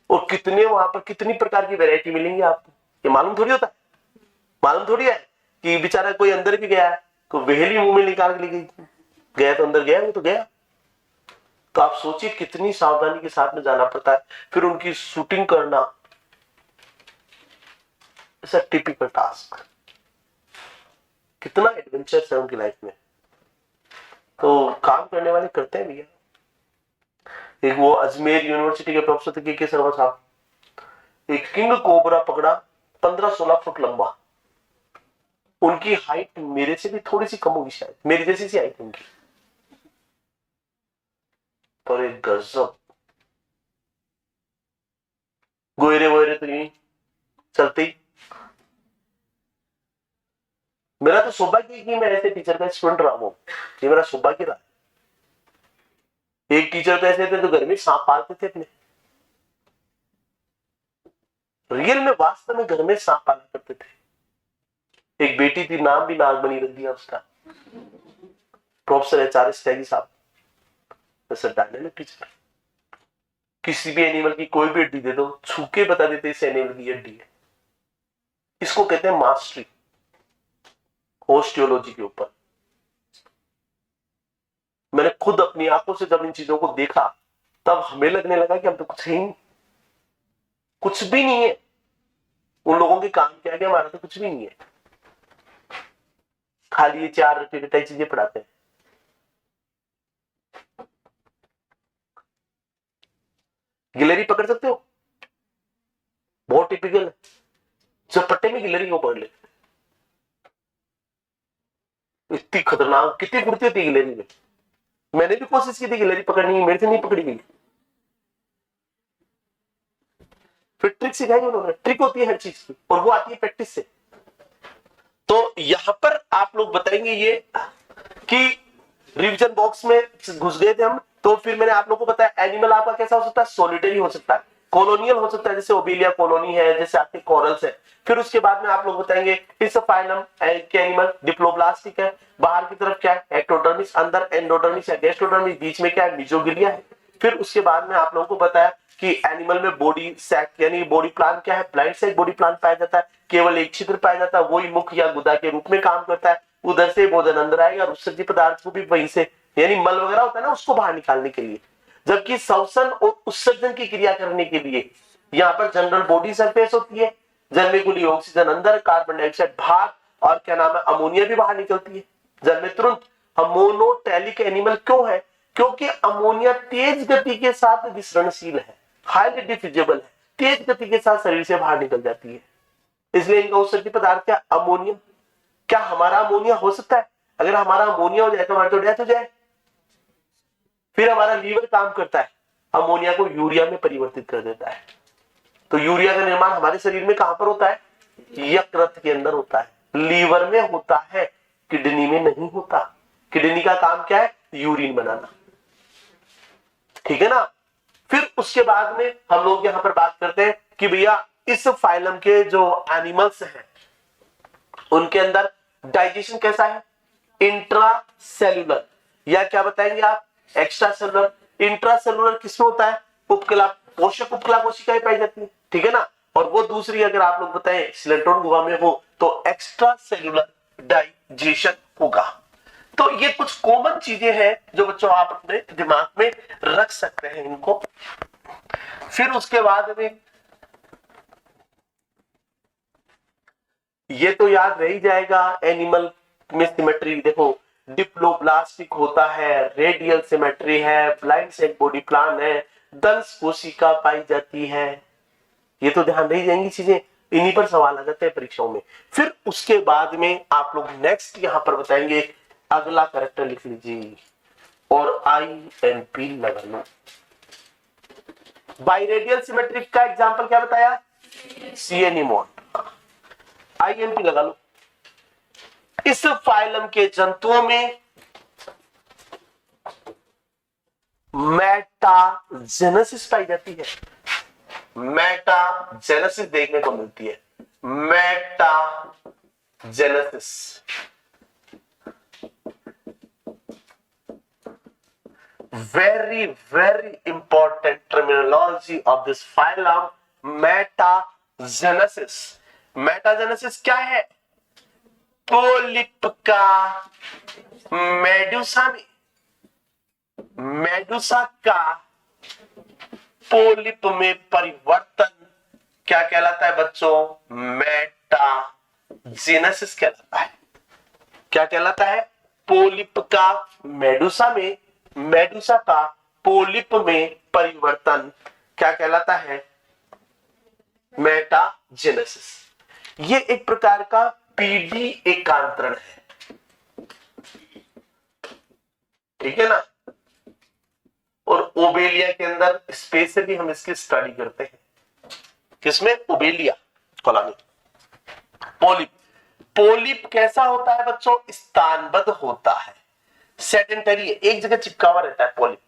Speaker 1: और कितने वहां पर कितनी प्रकार की वैरायटी मिलेंगी आपको, ये मालूम थोड़ी होता है। मालूम थोड़ी है कि बेचारा कोई अंदर भी गया है तो वेहली मुंह में निकाल के लेके गया, तो अंदर गया, वो तो गया। तो आप सोचिए कितनी सावधानी के साथ में जाना पड़ता है। फिर उनकी शूटिंग करना, इट्स अ टिपिकल टास्क। कितना एडवेंचर है उनकी लाइफ में। तो काम करने वाले करते हैं भैया। एक वो अजमेर यूनिवर्सिटी के प्रोफेसर थे के शर्मा साहब, एक किंग कोबरा पकड़ा 15-16 फुट लंबा। उनकी हाइट मेरे से भी थोड़ी सी कम होगी शायद, मेरी जैसी सी हाइट उनकी, पर एक गजब। गोयरे वोयरे तो नहीं चलते ही। मेरा तो सौभाग्य है कि मैं ऐसे टीचर का स्टूडेंट रहा हूं, ये मेरा सौभाग्य रहा। एक टीचर तो ऐसे थे तो घर में सांप पालते थे अपने, रियल में वास्तव में घर में सांप पाला करते थे। एक बेटी थी, नाम भी नागमणि रख दिया उसका, प्रोफेसर एचआरएस त्यागी साहब, सर डायनेमिक टीचर। किसी भी एनिमल की कोई भी हड्डी दे दो, छू के बता देते इस एनिमल की हड्डी है। इसको कहते हैं मास्टरी ओस्टियोलॉजी के ऊपर। मैंने खुद अपनी आंखों से जब इन चीजों को देखा तब हमें लगने लगा कि हम तो कुछ ही नहीं, कुछ भी नहीं है। उन लोगों के काम क्या है, हमारा तो कुछ भी नहीं है, खाली ये चार रटे चीजें पढ़ाते हैं। गिलहरी पकड़ सकते हो, बहुत टिपिकल है, चपट्टे में गिलहरी को पकड़ लेते, इतनी खतरनाक, कितनी फुर्ती होती है गिलहरी में। मैंने भी कोशिश की थी गिलहरी पकड़नी, मेरे से नहीं पकड़ी गई। फिर ट्रिक सिखाई उन्होंने, ट्रिक होती है हर चीज की और वो आती है प्रैक्टिस से। तो यहां पर आप लोग बताएंगे ये कि रिवीजन बॉक्स में घुस गए थे हम, तो फिर मैंने आप लोगों को बताया एनिमल आपका कैसा हो सकता है, सोलिटरी हो सकता है, कॉलोनियल हो सकता है, जैसे ओबेलिया कॉलोनी है, जैसे आपके कोरल्स है। फिर उसके बाद में आप लोग बताएंगे इस फाइलम के एनिमल डिप्लोब्लास्टिक है, बाहर की तरफ क्या है एक्टोडर्मिस, अंदर एंडोडर्मिस या गेस्टोडर्मिस, बीच में क्या है मीजोगिलिया है। फिर उसके बाद में आप लोगों को बताया कि एनिमल में बॉडी सैक यानी बॉडी प्लान क्या है, ब्लाइंड सैक बॉडी प्लान पाया जाता है, केवल एक छिद्र पाया जाता है, वही मुख या गुदा के रूप में काम करता है, उधर से भोजन अंदर आएगा और उत्सर्जित पदार्थ को भी वहीं से यानी मल वगैरह होता है ना उसको बाहर निकालने के लिए। जबकि श्वसन और उत्सर्जन की क्रिया करने के लिए यहाँ पर जनरल बॉडी सरफेस होती है, जल में घुली ऑक्सीजन अंदर, कार्बन डाइऑक्साइड बाहर, और क्या नाम है अमोनिया भी बाहर निकलती है जल में तुरंत। अमोनोटेलिक एनिमल क्यों है, क्योंकि अमोनिया तेज गति के साथ विसरणशील है, हाईली डिफ्यूजिबल है, तेज गति के साथ शरीर से बाहर निकल जाती है, इसलिए इनका उत्सर्जित पदार्थ क्या अमोनिया। क्या हमारा अमोनिया हो सकता है, अगर हमारा अमोनिया हो जाए तो हमारी तो डेथ हो जाए। फिर हमारा लीवर काम करता है, अमोनिया को यूरिया में परिवर्तित कर देता है। तो यूरिया का निर्माण हमारे शरीर में कहां पर होता है, यकृत के अंदर होता है, लीवर में होता है, किडनी में नहीं होता। किडनी का काम क्या है, यूरिन बनाना, ठीक है ना। फिर उसके बाद में हम लोग यहां पर बात करते हैं कि भैया इस फाइलम के जो एनिमल्स हैं उनके अंदर डाइजेशन कैसा है, इंट्रासेल्युलर या क्या बताएंगे आप एक्स्ट्रा सेलुलर। इंट्रासेलुलर किसमें होता है, उपकला पोषक उपकला कोशिकाएं पाई जाती है, ठीक है ना। और वो दूसरी अगर आप लोग बताएं सिलेंट्रोन गुहा में हो तो एक्स्ट्रा सेलुलर डाइजेशन होगा। तो ये कुछ कॉमन चीजें हैं जो बच्चों आप अपने दिमाग में रख सकते हैं इनको। फिर उसके बाद में ये तो याद रह ही जाएगा, एनिमल में सिमेट्री देखो, डिप्लोब्लास्टिक होता है, रेडियल सिमेट्री है, ब्लाइंड सेक बॉडी प्लान है, दंश कोशिका पाई जाती है। ये तो ध्यान रही जाएंगी चीजें, इन्हीं पर सवाल आ जाते हैं परीक्षाओं में। फिर उसके बाद में आप लोग नेक्स्ट यहां पर बताएंगे, अगला कैरेक्टर लिख लीजिए और INP लगा लो। बाइरेडियल सिमेट्रिक का एग्जांपल क्या बताया, सीएनिमोन, INP लगा लो। इस फाइलम के जंतुओं में मेटाजेनेसिस पाई जाती है, मेटाजेनेसिस देखने को मिलती है, metagenesis. very very important terminology of this phylum, metagenesis। Metagenesis क्या है, पोलिप का मेडुसा में, मेडुसा का पोलिप में परिवर्तन क्या कहलाता है बच्चों, मेटाजेनेसिस कहलाता है। क्या कहलाता है, पोलिप का मेडुसा में, मेडुसा का पोलिप में परिवर्तन क्या कहलाता है, मेटाजेनेसिस। ये एक प्रकार का पीडी एकांतरण है, ठीक है ना। और ओबेलिया के अंदर स्पेशली हम इसकी स्टडी करते हैं। किसमें? उबेलिया कॉलोनी। पोलिप, पोलिप कैसा होता है बच्चों? स्थानबद्ध होता है, सेडेंटरी, एक जगह चिपका हुआ रहता है पोलिप,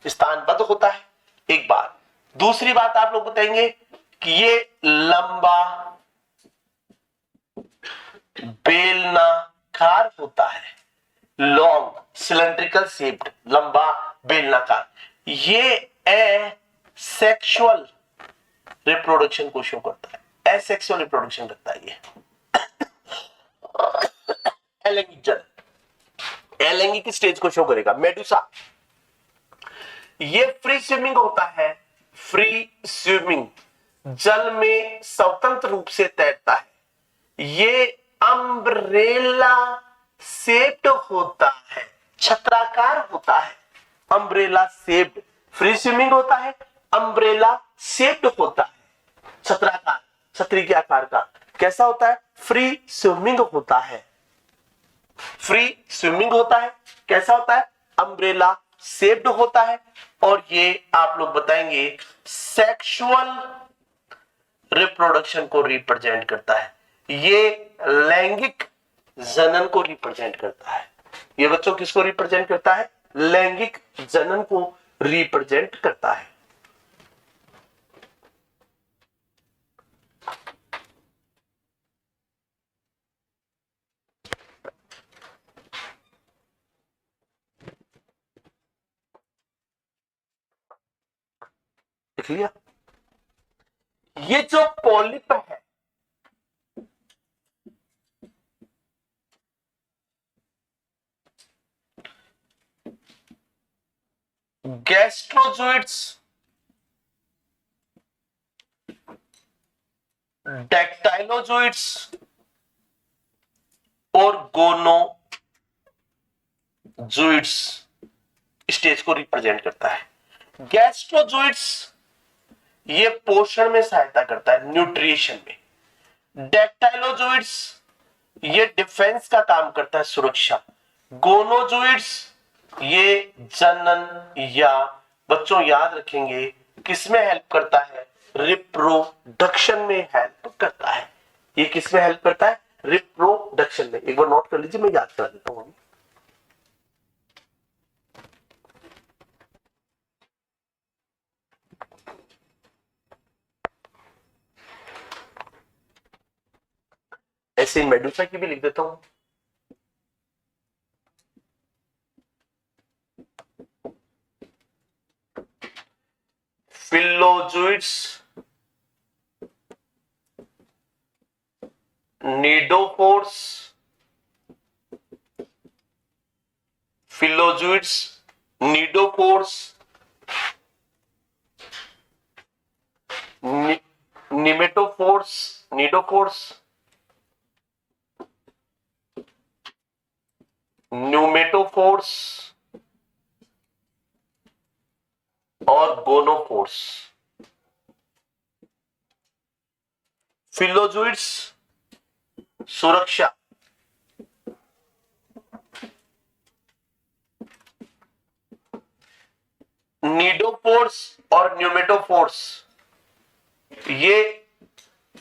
Speaker 1: स्थानबद्ध होता है। एक बात, दूसरी बात आप लोग बताएंगे कि ये लंबा बेलनाकार होता है, लॉन्ग सिलेंड्रिकल शेप्ड, लंबा बेलनाकार। ये एसेक्सुअल रिप्रोडक्शन को शो करता है, एसेक्सुअल रिप्रोडक्शन करता है ये। अलैंगिक जनन, अलैंगिक स्टेज को शो करेगा। मेडुसा, ये फ्री स्विमिंग होता है, फ्री स्विमिंग, जल में स्वतंत्र रूप से तैरता है। ये अम्ब्रेला शेप्ड होता है, छत्राकार होता है, अम्ब्रेला शेप्ड। फ्री स्विमिंग होता है, अम्ब्रेला शेप्ड होता है, छत्राकार, छतरी के आकार का। कैसा होता है? फ्री स्विमिंग होता है, फ्री स्विमिंग होता है। कैसा होता है? अम्ब्रेला शेप्ड होता है। और ये आप लोग बताएंगे सेक्सुअल रिप्रोडक्शन को रिप्रेजेंट करता है, ये लैंगिक जनन को रिप्रेजेंट करता है। ये बच्चों किसको रिप्रेजेंट करता है? लैंगिक जनन को रिप्रेजेंट करता है। देख लिया? ये जो पॉलिप है, गैस्ट्रोजोइड्स, डेक्टाइलोजोइड्स और गोनोजोइड्स स्टेज को रिप्रेजेंट करता है। गैस्ट्रोजोइड्स ये पोषण में सहायता करता है, न्यूट्रिशन में। डेक्टाइलोजोइड्स ये डिफेंस का काम करता है, सुरक्षा। गोनोजोइड्स ये जनन या बच्चों याद रखेंगे किसमें हेल्प करता है? रिप्रोडक्शन में हेल्प करता है। ये किसमें हेल्प करता है? रिप्रोडक्शन में। एक बार नोट कर लीजिए, मैं याद कर देता हूं। ऐसे मेडुसा की भी लिख देता हूं। फिलोजोइड्स, नीडोफोर्स, फिलोजोइड्स, नीडोफोर्स, निमेटोफोर्स, नीडोफोर्स, न्यूमेटोफोर्स और गोनोफोर्स। फिलोजोइड्स सुरक्षा, नीडोफोर्स और न्यूमेटोफोर्स ये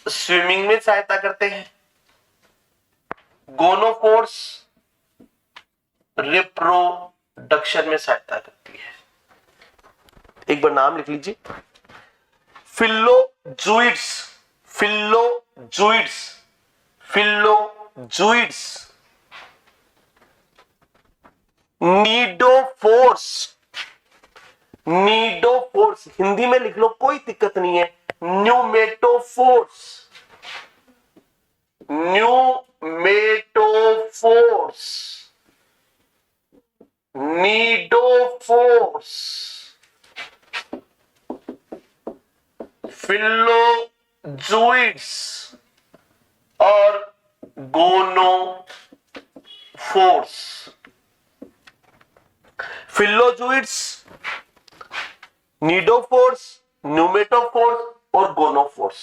Speaker 1: स्विमिंग में सहायता करते हैं। गोनोफोर्स रिप्रोडक्शन में सहायता करती है। एक बार नाम लिख लीजिए। फिलोजोइड्स, फिलोजोइड्स, फिलोजोइड्स, नीडोफोर्स, नीडोफोर्स हिंदी में लिख लो, कोई दिक्कत नहीं है। न्यूमेटोफोर्स, न्यूमेटोफोर्स, नीडोफोर्स, फिलोजोइड्स और गोनोफोर्स। फिलोजोइड्स, नीडोफोर्स, न्यूमेटोफोर्स और गोनोफोर्स।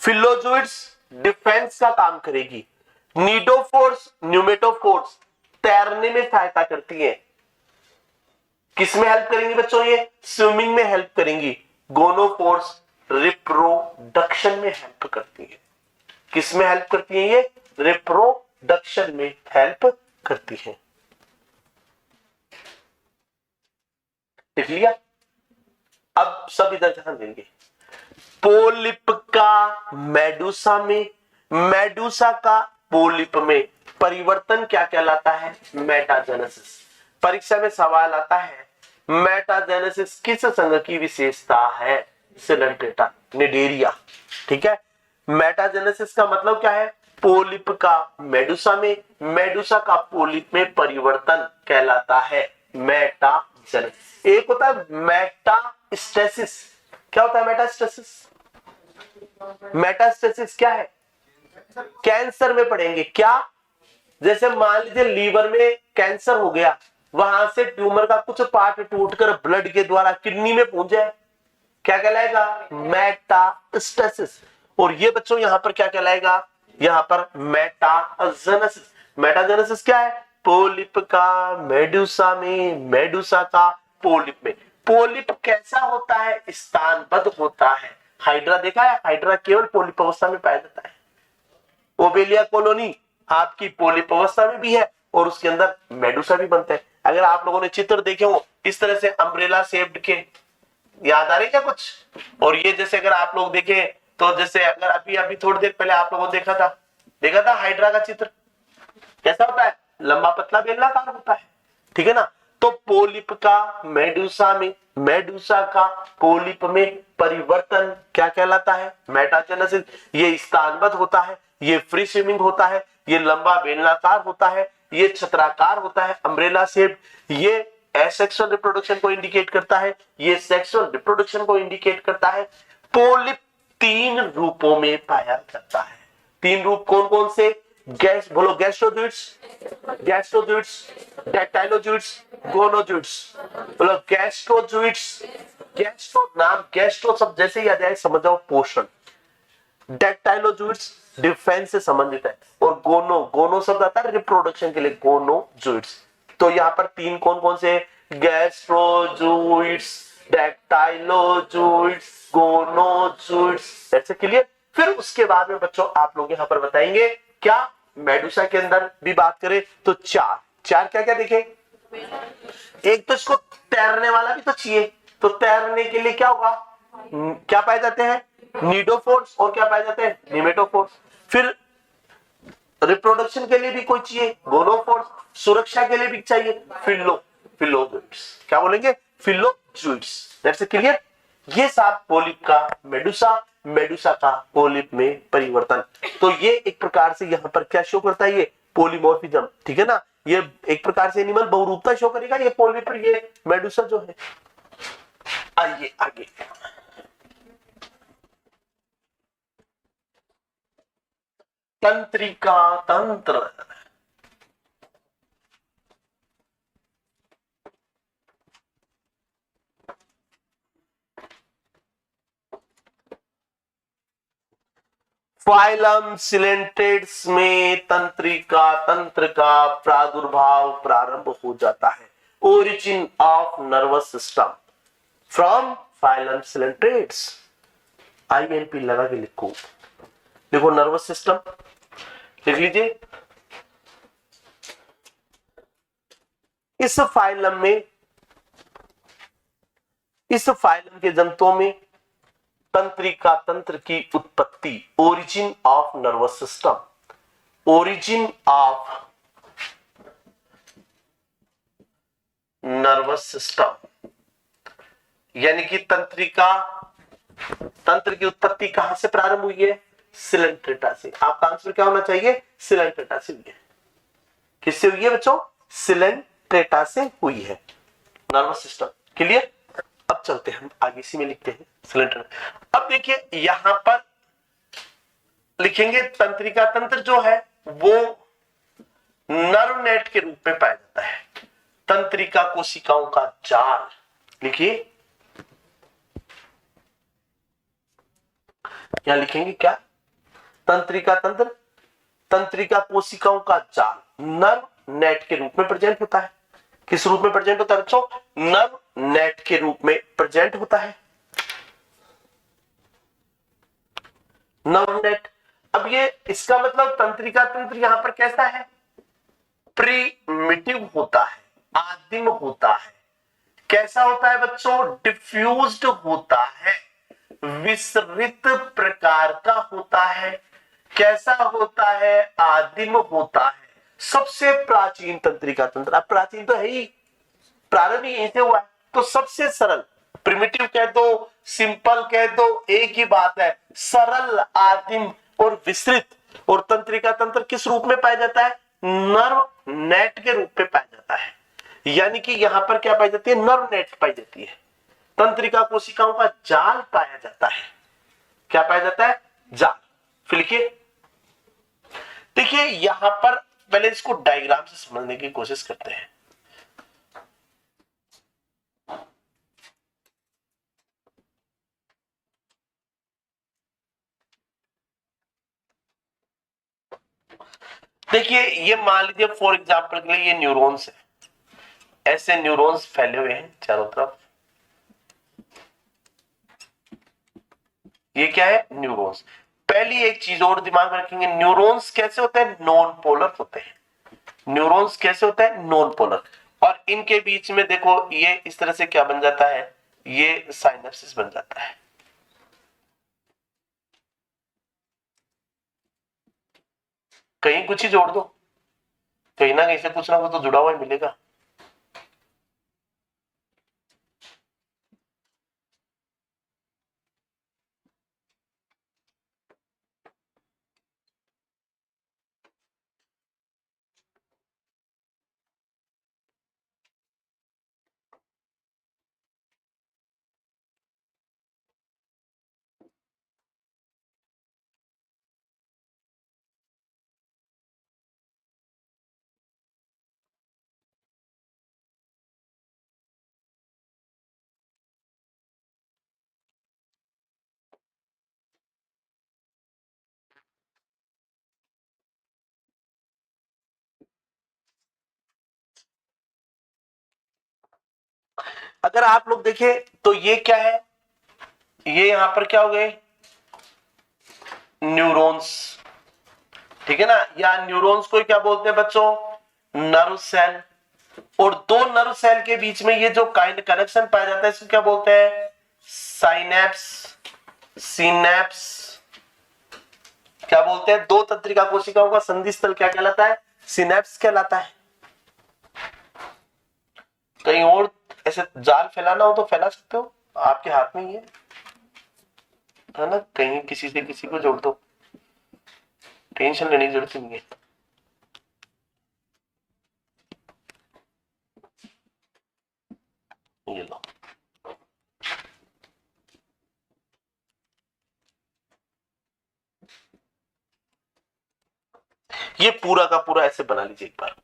Speaker 1: फिलोजोइड्स डिफेंस का काम करेगी, नीडोफोर्स, न्यूमेटोफोर्स तैरने में सहायता करती है। किसमें हेल्प करेंगी बच्चों? ये स्विमिंग में हेल्प करेंगी। गोनोफोर्स रिप्रोडक्शन में हेल्प करती है। किस में हेल्प करती है? ये रिप्रोडक्शन में हेल्प करती है। लिख लिया? अब सब इधर ध्यान देंगे। पोलिप का मेडुसा में, मेडुसा का पोलिप में परिवर्तन क्या कहलाता है? मेटाजेनेसिस। परीक्षा में सवाल आता है मेटाजेनेसिस किस संघ की विशेषता है? Coelenterata Cnidaria. ठीक है, मेटाजेनेसिस का मतलब क्या है? पोलिप का मेडुसा में, मेडुसा का पोलिप में परिवर्तन कहलाता है मेटाजेनेसिस। एक होता है मेटास्टेसिस। क्या होता है मेटास्टेसिस? मेटास्टेसिस क्या है? कैंसर में पढ़ेंगे क्या? जैसे मान लीजिए लीवर में कैंसर हो गया, वहां से ट्यूमर का कुछ पार्ट टूटकर ब्लड के द्वारा किडनी में पहुंच जाए, क्या कहलाएगा? मेटास्टेसिस। और ये बच्चों यहां पर क्या कहलाएगा? यहां पर मेटाजेनेसिस। मेटाजेनेसिस क्या है? पोलिप का मेडुसा में, मेडुसा का पोलिप में। पोलिप कैसा होता है? स्थानबद्ध होता है। हाइड्रा देखा है? हाइड्रा केवल पोलिप अवस्था में पाया जाता है। ओबेलिया कॉलोनी आपकी पोलिप अवस्था में भी है और उसके अंदर मेडुसा भी बनते हैं। अगर आप लोगों ने चित्र देखे हो इस तरह से अम्ब्रेला शेप्ड के, याद आ रही क्या कुछ? और ये जैसे अगर आप लोग देखें तो जैसे अगर अभी थोड़ी देर पहले आप लोगों ने देखा था हाइड्रा का चित्र कैसा होता है? लंबा पतला बेलनाकार होता है। ठीक है ना? तो पोलिप का मेडुसा में, मेडुसा का पोलिप में परिवर्तन क्या कहलाता है? मेटाजेनेसिस। ये स्थानबद्ध होता है, ये फ्री स्विमिंग होता है, ये लंबा बेलनाकार होता है, ये छत्राकार होता है, अम्ब्रेला शेप। ये एसेक्सुअल रिप्रोडक्शन को इंडिकेट करता है, ये सेक्सुअल रिप्रोडक्शन को इंडिकेट करता है। पोलिप 3 रूपों में पाया जाता है। 3 रूप कौन कौन से? बोलो, गैस्ट्रोजोइड्स, गैस्ट्रोजोइड्स, डेक्टाइलोजोइड्स, गोनोजोइड्स। बोलो गैस्ट्रोजोइड्स। गैस्ट्रो नाम गैस्ट्रो सब जैसे ही आ जाए समझ जाओ पोषण। डेक्टाइलोजोइड्स डिफेंस से संबंधित है और गोनो, गोनो शब्द आता है रिप्रोडक्शन के लिए, गोनोजोइड्स। तो यहाँ पर 3 कौन कौन से? गैस्ट्रोजोइड्स, डेक्टाइलोजोइड्स, गोनोजोइड्स। ऐसे क्लियर? फिर उसके बाद में बच्चों आप लोग यहाँ पर बताएंगे क्या? मेडुसा के अंदर भी बात करें तो चार क्या क्या देखें? एक तो इसको तैरने वाला भी तो चाहिए, तो तैरने के लिए क्या होगा? क्या पाए जाते हैं? नीडोफोर्स। और क्या पाए जाते हैं? निमेटोफोर्स। फिर रिप्रोडक्शन के लिए भी कोई चाहिए, गोनोफोर्स। सुरक्षा के लिए भी चाहिए, फिलोजोइड्स। क्या बोलेंगे? फिलोजोइड्स। That's clear? ये सब पोलिप का मेडुसा, मेडुसा का पोलिप में परिवर्तन। तो ये एक प्रकार से यहां पर क्या शो करता है? ये पॉलीमॉर्फिज्म। ठीक है ना? ये एक प्रकार से एनिमल बहुरूपता शो करेगा, ये पोलिप और ये मेडुसा जो है। आइए आगे। तंत्रिका तंत्र। फाइलम सिलेंट्रेट्स में तंत्रिका तंत्र का प्रादुर्भाव प्रारंभ हो जाता है। Origin of nervous system from phylum coelenterates. INP लगा के लिखो। देखो नर्वस सिस्टम लिख लीजिए। इस फाइलम के जंतुओं में तंत्रिका तंत्र की उत्पत्ति, origin of nervous system, origin of nervous system, यानी कि तंत्र की उत्पत्ति कहां से प्रारंभ हुई है? सिलेंट्रेटा से। आपका आंसर क्या होना चाहिए? सिलेंट्रेटा से हुई है। किससे हुई है बच्चों? सिलेंट्रेटा से हुई है नर्वस सिस्टम। क्लियर? अब चलते हैं हम आगे, इसी में लिखते हैं सिलेंट्रेटा। अब देखिए यहां पर लिखेंगे तंत्रिका तंत्र जो है वो नर्व नेट के रूप में पाया जाता है। तंत्रिका कोशिकाओं का जाल लिखिए। क्या लिखेंगे? क्या? तंत्रिका तंत्र, तंत्रिका कोशिकाओं का जाल नर्व नेट के रूप में प्रेजेंट होता है। किस रूप में प्रेजेंट होता है बच्चों? नर्व नेट के रूप में प्रेजेंट होता है। Nerve net. अब ये इसका मतलब तंत्रिका तंत्र यहां पर कैसा है, प्रीमिटिव होता है, आदिम होता है। कैसा होता है बच्चों, डिफ्यूज्ड होता है, विसरित प्रकार का होता है। कैसा होता है, आदिम होता है। सबसे प्राचीन तंत्रिका तंत्र, अब प्राचीन तो है ही, प्रारंभ ही यहीं से हुआ है, तो सबसे सरल, प्रिमिटिव कह दो, सिंपल कह दो, एक ही बात है, सरल, आदिम और विस्तृत। और तंत्रिका तंत्र किस रूप में पाया जाता है, नर्व नेट के रूप में पाया जाता है। यानी कि यहां पर क्या पाई जाती है, नर्व नेट पाई जाती है, तंत्रिका कोशिकाओं का जाल पाया जाता है। क्या पाया जाता है, जाल। फिर लिखिए, देखिए यहां पर पहले इसको डायग्राम से समझने की कोशिश करते हैं। देखिए ये मान लीजिए फॉर एग्जांपल के लिए ये न्यूरॉन्स है, ऐसे न्यूरॉन्स फैले हुए हैं चारों तरफ। ये क्या है, न्यूरॉन्स। पहली एक चीज और दिमाग में रखेंगे, न्यूरॉन्स कैसे होते हैं, नॉन पोलर होते हैं। न्यूरॉन्स कैसे होते हैं, नॉन पोलर। और इनके बीच में देखो ये इस तरह से क्या बन जाता है, ये साइनेप्सिस बन जाता है। कहीं कुछ ही जोड़ दो, कहीं ना कहीं से कुछ ना कुछ तो जुड़ा हुआ ही मिलेगा। अगर आप लोग देखें तो ये क्या है, ये यहां पर क्या हो गए, न्यूरॉन्स, ठीक है ना। या न्यूरॉन्स को क्या बोलते हैं बच्चों, नर्व सेल। और दो नर्व सेल के बीच में ये जो काइंड कनेक्शन पाया जाता है इसको क्या बोलते हैं, साइनेप्स, सिनेप्स। क्या बोलते हैं, दो तंत्रिका कोशिकाओं का संधि स्थल क्या कहलाता है, सिनेप्स कहलाता है। कहीं और ऐसे जाल फैलाना हो तो फैला सकते हो, आपके हाथ में ही है ना, कहीं किसी से किसी को जोड़ दो, टेंशन लेने की जरूरत नहीं है। ये लो, ये पूरा का पूरा ऐसे बना लीजिए एक बार।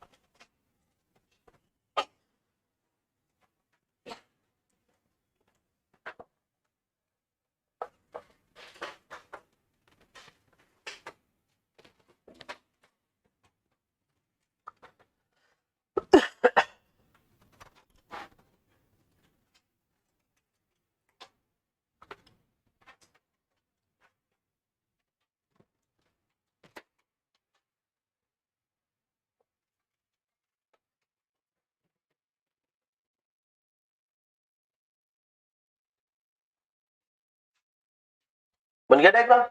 Speaker 1: बन गया डायग्राम,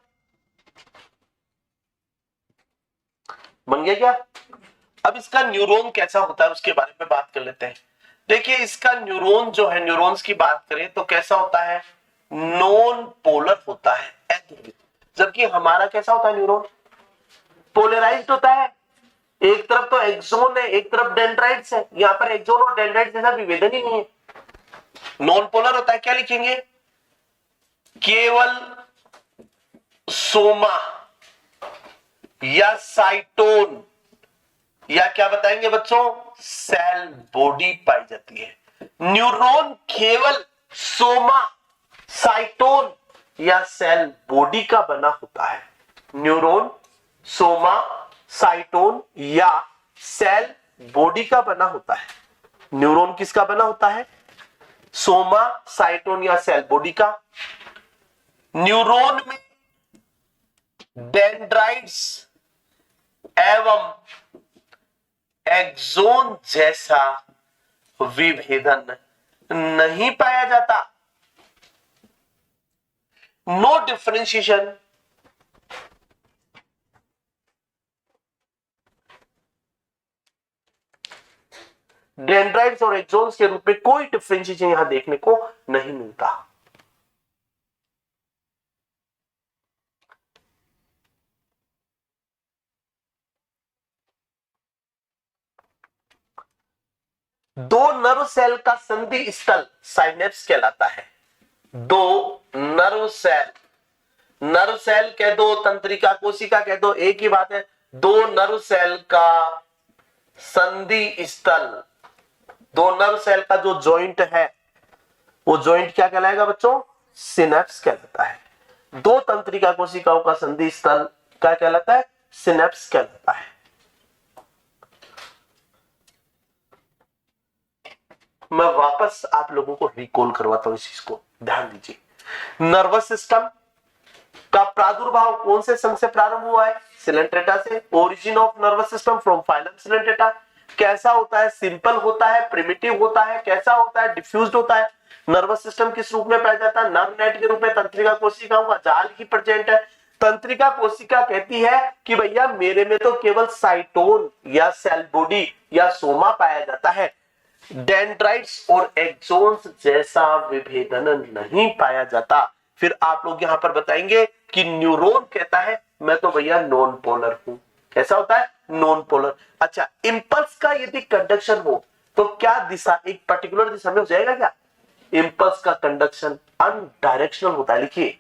Speaker 1: बन गया क्या। अब इसका न्यूरॉन कैसा होता है उसके बारे में बात कर लेते हैं। देखिए इसका न्यूरॉन जो है, न्यूरॉन्स की बात करें तो कैसा होता है, नॉन पोलर होता है, अध्रुवित। जबकि हमारा कैसा होता है न्यूरॉन, पोलराइज्ड होता है। एक तरफ तो एक्सोन है, एक तरफ डेंड्राइट्स है, यहाँ पर एक्सोन और डेंड्राइट्स जैसा विभेदन ही नहीं है, नॉन पोलर होता है। क्या लिखेंगे, केवल सोमा या साइटोन या क्या बताएंगे बच्चों, सेल बॉडी पाई जाती है। न्यूरॉन केवल सोमा, साइटोन या सेल बॉडी का बना होता है। न्यूरॉन सोमा, साइटोन या सेल बॉडी का बना होता है। न्यूरॉन किसका बना होता है, सोमा, साइटोन या सेल बॉडी का। न्यूरॉन में डेंड्राइट्स एवं एक्सोन जैसा विभेदन नहीं पाया जाता। नो डिफरेंशिएशन डेंड्राइट्स और एक्सोन्स के रूप में कोई डिफरेंशिएशन यहां देखने को नहीं मिलता। दो नर्व सेल का संधि स्थल साइनेप्स कहलाता है। दो नर्व सेल कह दो, तंत्रिका कोशिका कह दो, एक ही बात है। दो नर्व सेल का संधि स्थल, दो नर्व सेल का जो जॉइंट है वो जॉइंट क्या कहलाएगा बच्चों? सिनेप्स कहलाता है। दो तंत्रिका कोशिकाओं का संधि स्थल क्या कहलाता है? सिनेप्स कहलाता है। मैं वापस आप लोगों को रिकॉल करवाता हूं इस चीज को, ध्यान दीजिए। नर्वस सिस्टम का प्रादुर्भाव कौन से संघ से प्रारंभ हुआ है? सिलेंट्रेटा से। Origin of nervous system from phylum Coelenterata. कैसा होता है? सिंपल होता है, प्रिमिटिव होता है, कैसा होता है? डिफ्यूज्ड होता है। नर्वस सिस्टम किस रूप में पाया जाता है? नर्व नेट के रूप में। तंत्रिका कोशिकाओं का जाल ही प्रेजेंट है। तंत्रिका कोशिका कहती है कि भैया मेरे में तो केवल साइटोन या सेल बॉडी या सोमा पाया जाता है, डेंड्राइट्स और एक्सोन्स जैसा विभेदन नहीं पाया जाता। फिर आप लोग यहां पर बताएंगे कि न्यूरॉन कहता है मैं तो भैया नॉन पोलर हूं। कैसा होता है? Non polar. अच्छा, इंपल्स का यदि कंडक्शन हो तो क्या दिशा एक पर्टिकुलर दिशा में हो जाएगा क्या? इंपल्स का कंडक्शन अनडायरेक्शनल होता है। लिखिए,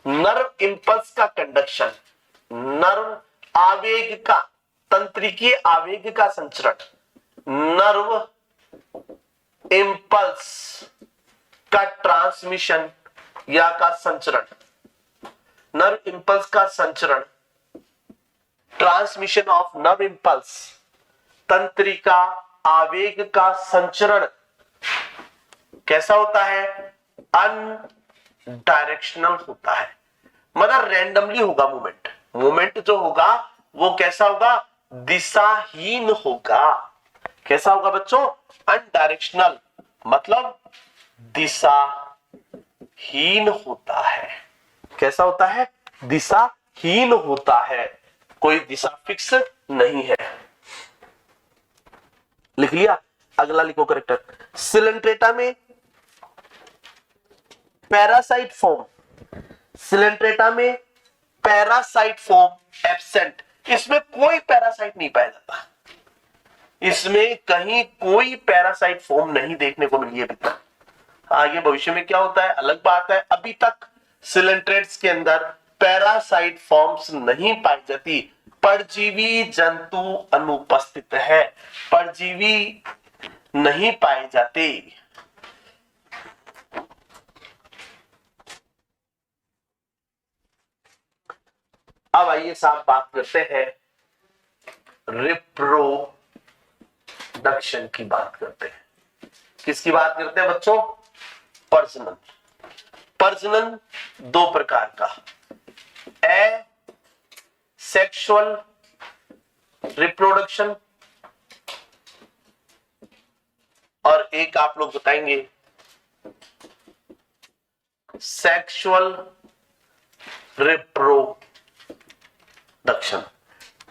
Speaker 1: नर्व इंपल्स का कंडक्शन, नर्व आवेग का, तंत्रिकीय आवेग का संचरण, नर्व इंपल्स का ट्रांसमिशन या का संचरण, नर्व इंपल्स का संचरण, ट्रांसमिशन ऑफ नर्व इंपल्स, तंत्रिका आवेग का संचरण कैसा होता है? अनडायरेक्शनल होता है, मतलब रैंडमली होगा। मूवमेंट जो होगा वो कैसा होगा? दिशाहीन होगा। कैसा होगा बच्चों? अनडायरेक्शनल, मतलब दिशाहीन होता है। कैसा होता है? दिशाहीन होता है, कोई दिशा फिक्स नहीं है। लिख लिया? अगला लिखो करेक्टर। सिलेंट्रेटा में पैरासाइट फॉर्म, सिलेंट्रेटा में पैरासाइट फॉर्म एब्सेंट। इसमें कोई पैरासाइट नहीं पाया जाता, इसमें कहीं कोई पैरासाइट फॉर्म नहीं देखने को मिली अभी तक। आगे भविष्य में क्या होता है अलग बात है। अभी तक सिलेंट्रेट्स के अंदर पैरासाइट फॉर्म्स नहीं पाई जाती। परजीवी जंतु अनुपस्थित है, परजीवी नहीं पाए जाते। अब आइए साहब बात करते हैं रिप्रोडक्शन की बात करते हैं। किसकी बात करते हैं बच्चों? प्रजनन। प्रजनन दो प्रकार का, ए सेक्सुअल रिप्रोडक्शन और एक आप लोग बताएंगे सेक्सुअल रिप्रोडक्शन।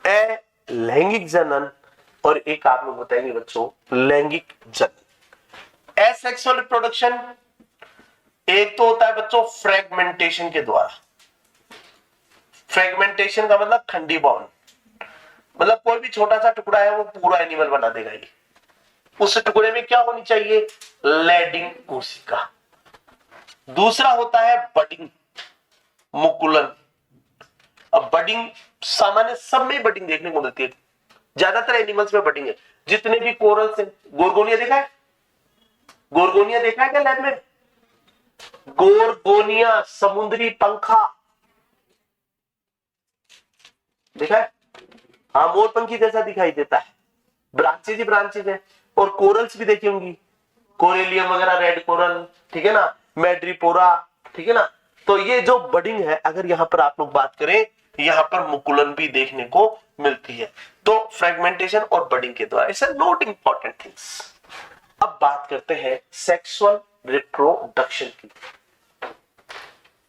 Speaker 1: ए लैंगिक जनन और एक आप लोग बताएंगे बच्चों लैंगिक जनन। एसेक्सुअल रिप्रोडक्शन एक तो होता है बच्चों फ्रेगमेंटेशन के द्वारा। फ्रेगमेंटेशन का मतलब खंडी बॉन्ड, मतलब कोई भी छोटा सा टुकड़ा है वो पूरा एनिमल बना देगा ये। उस टुकड़े में क्या होनी चाहिए? लैडिंग कोशिका। दूसरा होता है बडिंग, मुकुलन। अब बडिंग सामान्य सब में बडिंग देखने को मिलती है, ज्यादातर एनिमल्स में बडिंग है। जितने भी कोरल्स हैं, गोरगोनिया देखा है? गोरगोनिया देखा है क्या लैब में? गोरगोनिया समुद्री पंखा देखा है? हाँ, मोर पंखी जैसा दिखाई देता है। ब्रांचेज ही ब्रांचेज है। और कोरल्स भी देखी होंगी, कोरेलियम वगैरह, रेड कोरल, ठीक है ना, मैड्रिपोरा, ठीक है ना। तो ये जो बडिंग है, अगर यहां पर आप लोग बात करें, यहां पर मुकुलन भी देखने को मिलती है। तो फ्रेगमेंटेशन और बडिंग के द्वारा, इट्स नॉट इंपॉर्टेंट थिंग्स। अब बात करते हैं सेक्सुअल रिप्रोडक्शन की।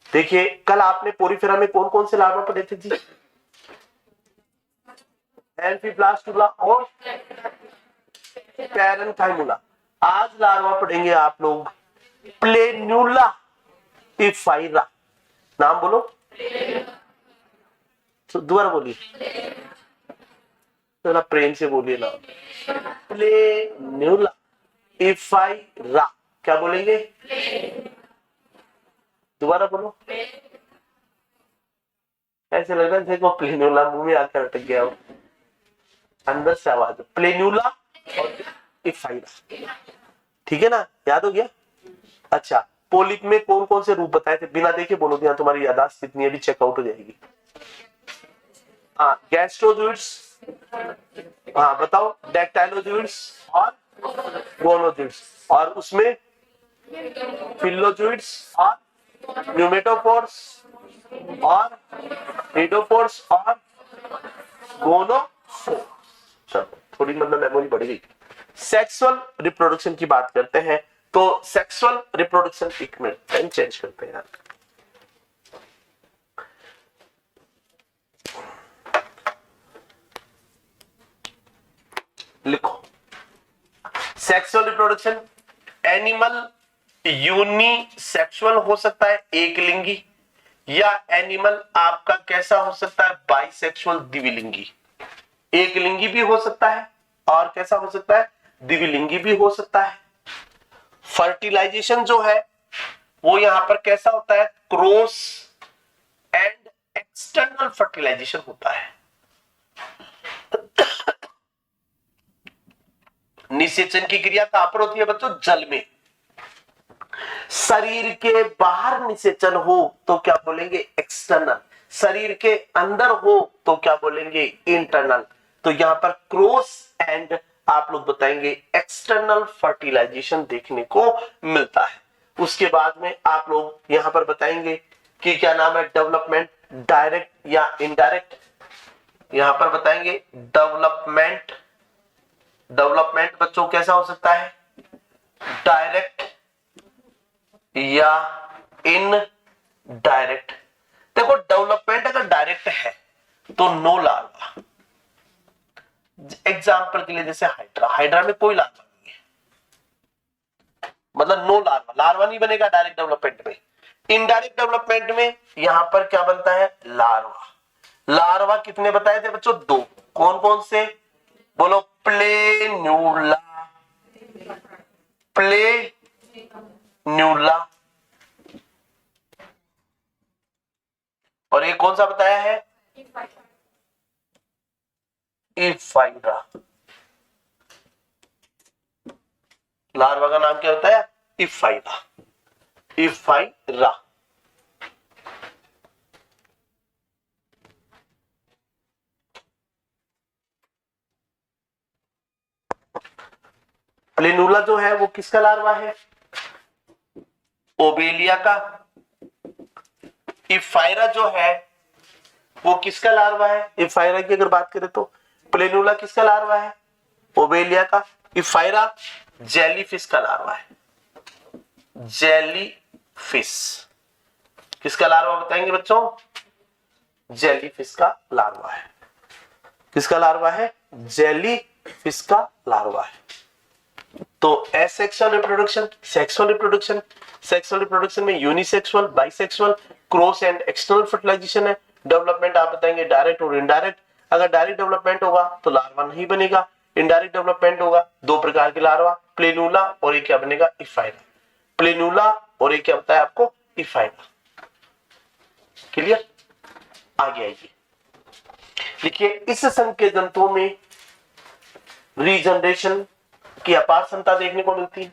Speaker 1: देखिए, कल आपने पोरीफेरा में कौन कौन से लार्वा पढ़े थे जी? एम्फीब्लास्टुला और पैरेन्काइमुला। आज लार्वा पढ़ेंगे आप लोग प्लेन्यूला इफाइरा। नाम बोलो, तो दोबारा बोलिए, थोड़ा प्रेम से बोलिए ना। प्लेन्यूला इफाइरा, क्या बोलेंगे? दोबारा बोलो। ऐसे लग रहा है वो प्लेन्यूला मुंह में आकर अटक गया हो, अंदर से आवाज। प्लेन्यूला और इफाइरा, ठीक है ना, याद हो गया? अच्छा, पोलिप में कौन कौन से रूप बताए थे? बिना देखे बोलो, यहाँ तुम्हारी याददाश्त कितनी है, भी चेकआउट हो जाएगी। हाँ, गैस्ट्रोजोइड्स, हाँ बताओ, डेक्टाइलोजोइड्स और गोनोजोइड्स, और उसमें फिलोजोइड्स और न्यूमेटोफोर्स और हीडोफोर्स और गोनोफोर्स। चलो, थोड़ी मतलब मेमोरी बढ़ गई। सेक्सुअल रिप्रोडक्शन की बात करते हैं, तो सेक्सुअल रिप्रोडक्शन, एक मिनट पेन चेंज करते हैं यार। लिखो, सेक्सुअल रिप्रोडक्शन, एनिमल यूनिसेक्सुअल हो सकता है, एक लिंगी, या एनिमल आपका कैसा हो सकता है, बाइसेक्सुअल, द्विलिंगी। एक लिंगी भी हो सकता है और कैसा हो सकता है, द्विलिंगी भी हो सकता है। फर्टिलाइजेशन जो है वो यहां पर कैसा होता है, क्रॉस एंड एक्सटर्नल फर्टिलाइजेशन होता है। निषेचन की क्रिया कहां पर होती है बच्चों? जल में। शरीर के बाहर निषेचन हो तो क्या बोलेंगे? एक्सटर्नल। शरीर के अंदर हो तो क्या बोलेंगे? इंटरनल। तो यहां पर क्रॉस एंड आप लोग बताएंगे एक्सटर्नल फर्टिलाइजेशन देखने को मिलता है। उसके बाद में आप लोग यहां पर बताएंगे कि क्या नाम है, डेवलपमेंट, डायरेक्ट या इनडायरेक्ट। यहां पर बताएंगे डेवलपमेंट। डेवलपमेंट बच्चों कैसा हो सकता है, डायरेक्ट या इनडायरेक्ट। देखो, डेवलपमेंट अगर डायरेक्ट है तो नो लार्वा। एग्जाम्पल के लिए जैसे हाइड्रा, हाइड्रा में कोई लार्वा नहीं है, मतलब नो लार्वा, लार्वा नहीं बनेगा डायरेक्ट डेवलपमेंट में। इनडायरेक्ट डेवलपमेंट में यहां पर क्या बनता है, लार्वा। लार्वा कितने बताए थे बच्चों? दो। कौन कौन से बोलो? प्लेन्यूला, प्लेन्यूला, और एक कौन सा बताया है, इफाइरा। लार्वा का नाम क्या होता है? इफाइरा, इफाइरा। प्लेनुला जो है वो किसका लार्वा है? ओबेलिया का। इफाइरा जो है वो किसका लार्वा है? इफाइरा की अगर बात करें तो प्लेनुला किसका लार्वा है? ओबेलिया का। इफाइरा जेलीफिश का लार्वा है। जेलीफिश किसका लार्वा बताएंगे बच्चों? जेलीफिश का लार्वा है। किसका लार्वा है? जेलीफिश का लार्वा है। तो asexual reproduction, sexual reproduction, sexual reproduction में unisexual, bisexual, cross and external fertilization है। डेवलपमेंट आप बताएंगे डायरेक्ट और इनडायरेक्ट। अगर डायरेक्ट डेवलपमेंट होगा तो लार्वा नहीं बनेगा, इनडायरेक्ट डेवलपमेंट होगा, दो प्रकार के लार्वा, प्लेनुला और एक क्या बनेगा? इफाइरा। प्लेनुला और एक क्या बताया आपको? इफाइरा। क्लियर? आगे आइए, देखिए इस संघ के जंतुओं में रीजनरेशन की अपार क्षमता देखने को मिलती है।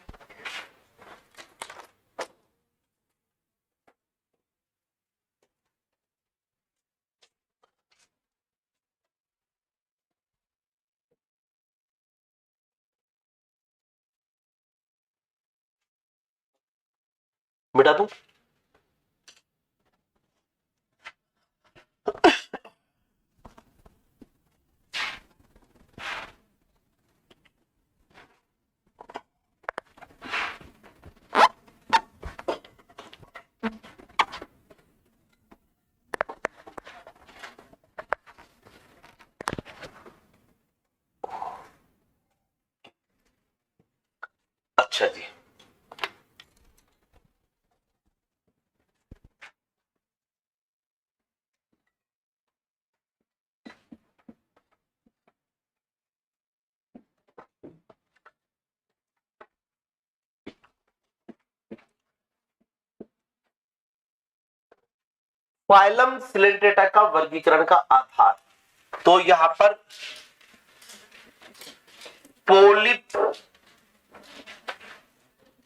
Speaker 1: मिटा दूं? अच्छा जी, फाइलम सिलेंट्रेटा का वर्गीकरण का आधार, तो यहां पर पोलिप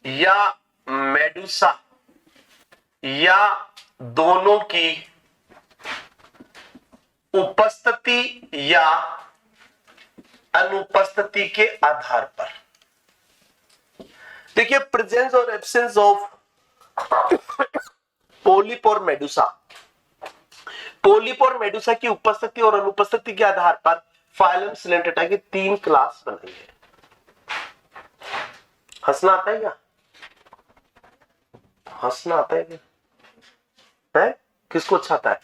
Speaker 1: या मेडुसा या दोनों की उपस्थिति या अनुपस्थिति के आधार पर। देखिए, प्रेजेंस और एब्सेंस ऑफ पोलिप और मेडुसा, पोलिप और मेडुसा की उपस्थिति और अनुपस्थिति के आधार पर फाइलम सिलेंट्रेटा की 3 क्लास बनाई है। हंसना आता है क्या? हंसना आता है क्या? है? किसको अच्छा आता है?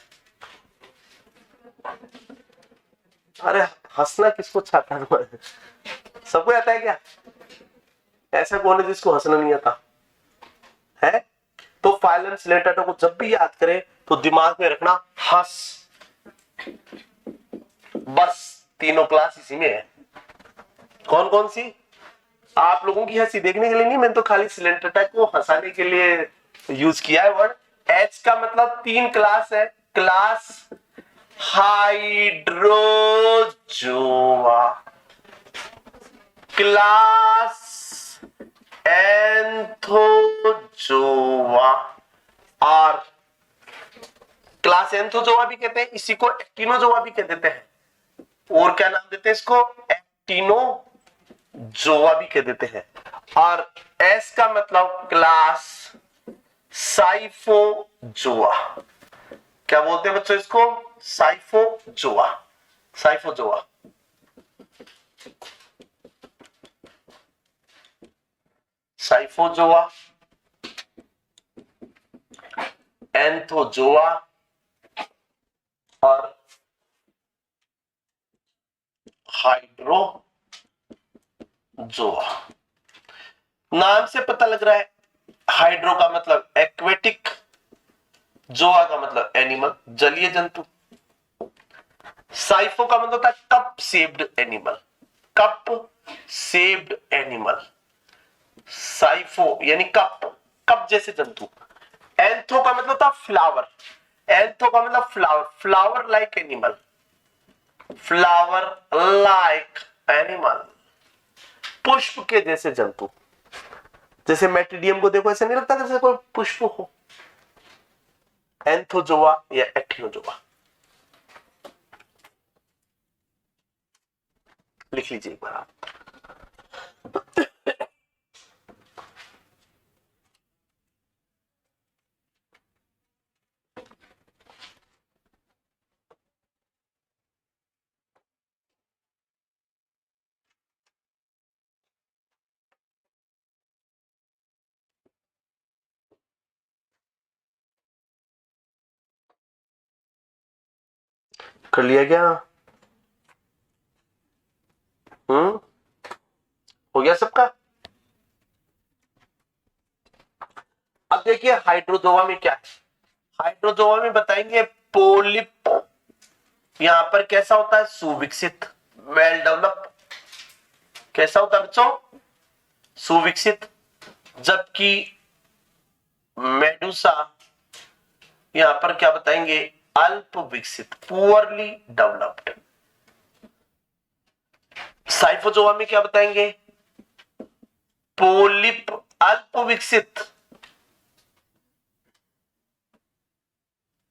Speaker 1: अरे हंसना किसको अच्छा आता है? सबको आता है क्या? ऐसा कौन है जिसको हंसना नहीं आता है? तो फाइलम सिलेंट्रेटा को जब भी याद करें तो दिमाग में रखना हंस, बस तीनों क्लास इसी में है। कौन कौन सी? आप लोगों की हंसी देखने के लिए नहीं, मैंने तो खाली सिलेंट्रेटा को हंसाने के लिए यूज किया है वर्ड। एच का मतलब 3 क्लास है। क्लास हाइड्रोजोआ, क्लास एंथोजोआ और क्लास एंथोजोआ भी कहते हैं, इसी को एक्टिनोजोआ भी कह देते हैं, और क्या नाम देते हैं इसको? एक्टिनोजोआ भी कह देते हैं। और एस का मतलब क्लास साइफोजोआ। क्या बोलते हैं बच्चों इसको? Scyphozoa, Scyphozoa. साइफोजोआ, एंथोजोआ और हाइड्रोजोआ। नाम से पता लग रहा है, हाइड्रो का मतलब एक्वेटिक, जोआ का मतलब एनिमल, जलीय जंतु। साइफो का मतलब होता है cup shaped animal, cup shaped animal, scypho यानी कप, कप जैसे जंतु। एंथो का मतलब था फ्लावर, एंथो का मतलब flower, flower like animal, flower like animal, पुष्प के जैसे जंतु। जैसे मेटिडियम को देखो, ऐसे नहीं लगता जैसे कोई पुष्प हो। एंथोजोआ या एक्टिनोजोआ, लिख लीजिए एक बार आप। कर लिया क्या? हो गया सबका? अब देखिए हाइड्रोजोआ में क्या है। हाइड्रोजोआ में बताएंगे पोलिप यहां पर कैसा होता है? सुविकसित, वेल डेवलप। कैसा होता है बच्चों? सुविकसित। जबकि मेडुसा यहां पर क्या बताएंगे? अल्प विकसित, पुअरली डेवलप्ड। साइफोजोआ में क्या बताएंगे? पोलिप अल्प विकसित,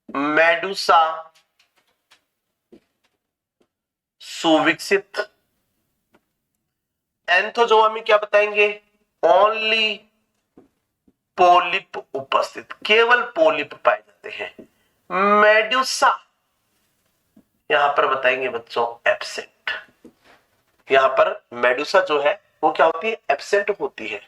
Speaker 1: मेडुसा सुविकसित। एंथोजोआ में क्या बताएंगे? ओनली पोलिप उपस्थित, केवल पोलिप पाए जाते हैं। मेडुसा यहां पर बताएंगे बच्चों एब्सेंट। यहां पर मेडुसा जो है वो क्या होती है? एब्सेंट होती है।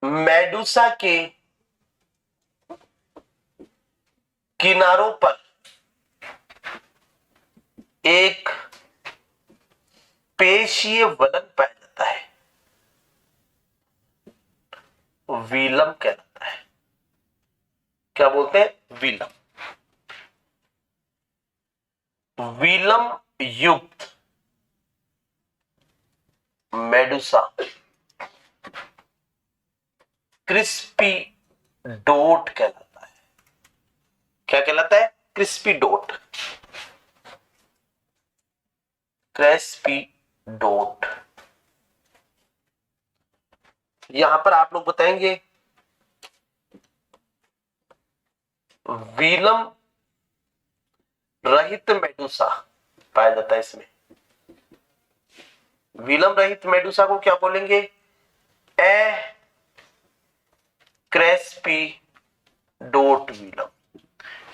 Speaker 1: मेडुसा के किनारों पर एक पेशीय वलन पाया जाता है, वीलम कहलाता है। क्या बोलते हैं? वीलम। वीलम युक्त मेडुसा क्रिस्पी डोट कहलाता है। क्या कहलाता है? Crispy dot. Crispy dot. यहां पर आप लोग बताएंगे वीलम रहित मेडुसा पाया जाता है। इसमें वीलम रहित मेडुसा को क्या बोलेंगे? ए क्रेस्पी डोट वीलम।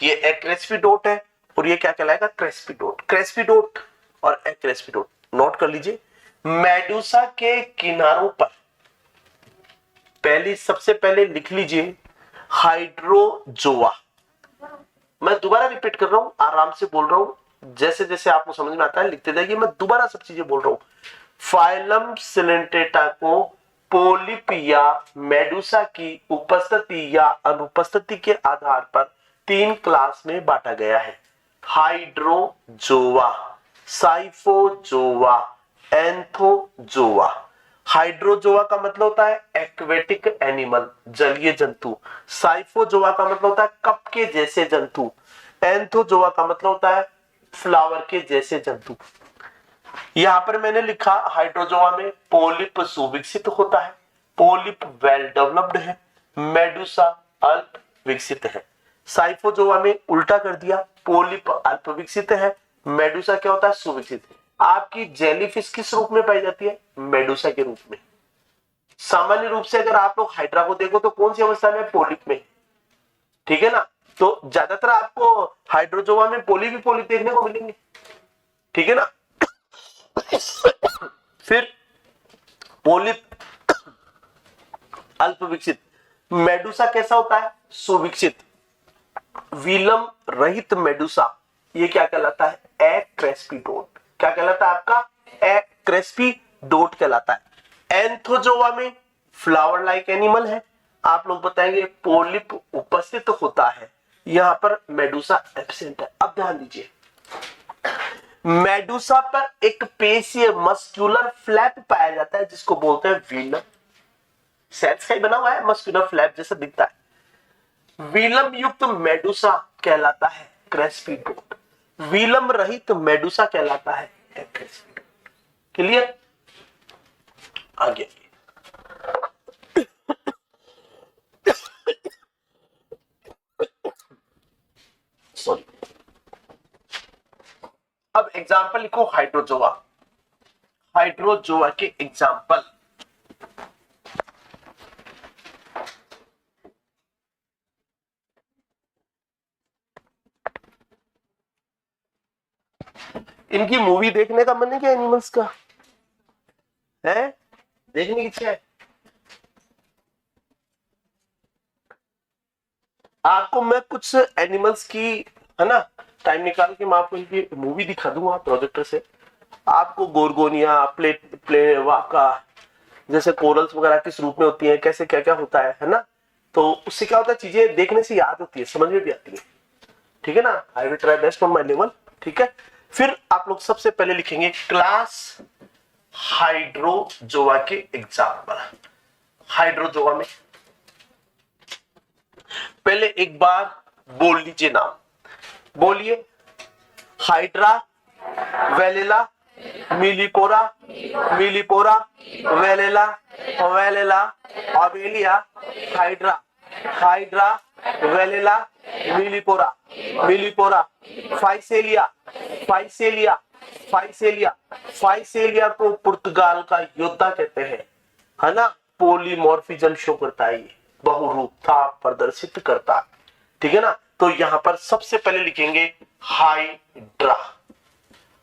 Speaker 1: ये ए क्रेस्पी डोट है और ये क्या कहलाएगा? क्रेस्पी डोट। क्रेस्पी डोट और ए क्रेस्पी डोट नोट कर लीजिए। मेडुसा के किनारों पर सबसे पहले लिख लीजिए हाइड्रोजोआ। मैं दोबारा रिपीट कर रहा हूं, आराम से बोल रहा हूं, जैसे जैसे आपको समझ में आता है लिखते जाइए। मैं दोबारा सब चीजें बोल रहा हूं। फाइलम सिलेंटेटा को पोलिप या मेडुसा की उपस्थिति या अनुपस्थिति के आधार पर 3 क्लास में बांटा गया है। Hydrozoa, Scyphozoa, Anthozoa. हाइड्रोजोआ का मतलब होता है एक्वेटिक एनिमल, जलीय जंतु। साइफोजोआ का मतलब होता है कप के जैसे जंतु। एंथोजोआ का मतलब होता है फ्लावर के जैसे जंतु। यहां पर मैंने लिखा हाइड्रोजोआ में पोलिप सुविकसित होता है, पोलिप वेल डेवलप्ड है, मेडुसा अल्प विकसित है। साइफोजोआ में उल्टा कर दिया, पोलिप अल्प विकसित है, मेडुसा क्या होता है? सुविकसित है। आपकी जेलीफिश किस रूप में पाई जाती है? मेडुसा के रूप में। सामान्य रूप से अगर आप लोग हाइड्रा को देखो तो कौन सी अवस्था में? पोलिप में। ठीक है ना? तो ज्यादातर आपको हाइड्रोजोआ में पोलिप ही पोलिप देखने को मिलेंगे। ठीक है ना? फिर पोलिप अल्प विकसित। मेडुसा कैसा होता है? सुविकसित। वीलम रहित मेडुसा ये क्या कहलाता है? ए क्रेस्पी डोट। क्या कहलाता है आपका? ए क्रेस्पी डोट कहलाता है। एंथोजोआ में फ्लावर लाइक एनिमल है। आप लोग बताएंगे पोलिप उपस्थित होता है, यहां पर मेडुसा एब्सेंट है। अब ध्यान दीजिए, मेडुसा पर एक पेशीय मस्कुलर फ्लैप पाया जाता है जिसको बोलते हैं वीलम। सेल्स का ही बना हुआ है, मस्कुलर फ्लैप जैसा दिखता है। वीलम युक्त मेडुसा कहलाता है क्रेस्पी डोट। वीलम रहित मेडुसा कहलाता है क्रेस्पी डोट। क्लियर? आगे सॉरी। अब एग्जाम्पल लिखो हाइड्रोजोआ। हाइड्रोजोआ के एग्जाम्पल इनकी मूवी देखने का मन है क्या? एनिमल्स का है, देखने की इच्छा है? आपको मैं कुछ एनिमल्स की, है ना, टाइम निकाल के मैं आपको इनकी मूवी दिखा दूंगा प्रोजेक्टर से। आपको गोरगोनिया, प्ले वाका जैसे कोरल्स वगैरह किस रूप में होती हैं, कैसे क्या क्या होता है ना? तो उससे क्या होता है, चीजें देखने से याद होती है, समझ में भी आती है। ठीक है ना? I will try best on my level. ठीक है? फिर आप लोग सबसे पहले लिखेंगे क्लास हाइड्रोजोआ के एग्जाम्पल। हाइड्रोजोआ में पहले एक बार बोल लीजिए नाम, बोलिए। Hydra, Velella, Millepora, Millepora, Velella, Velella, Obelia, Hydra, Hydra, Velella, Millepora, Millepora, Physalia, Physalia, Physalia. Physalia को पुर्तगाल का योद्धा कहते हैं, है ना? पोलीमॉर्फिज्म शो करता है, ये बहुरूपता प्रदर्शित करता है। ठीक है ना? तो यहां पर सबसे पहले लिखेंगे हाइड्रा।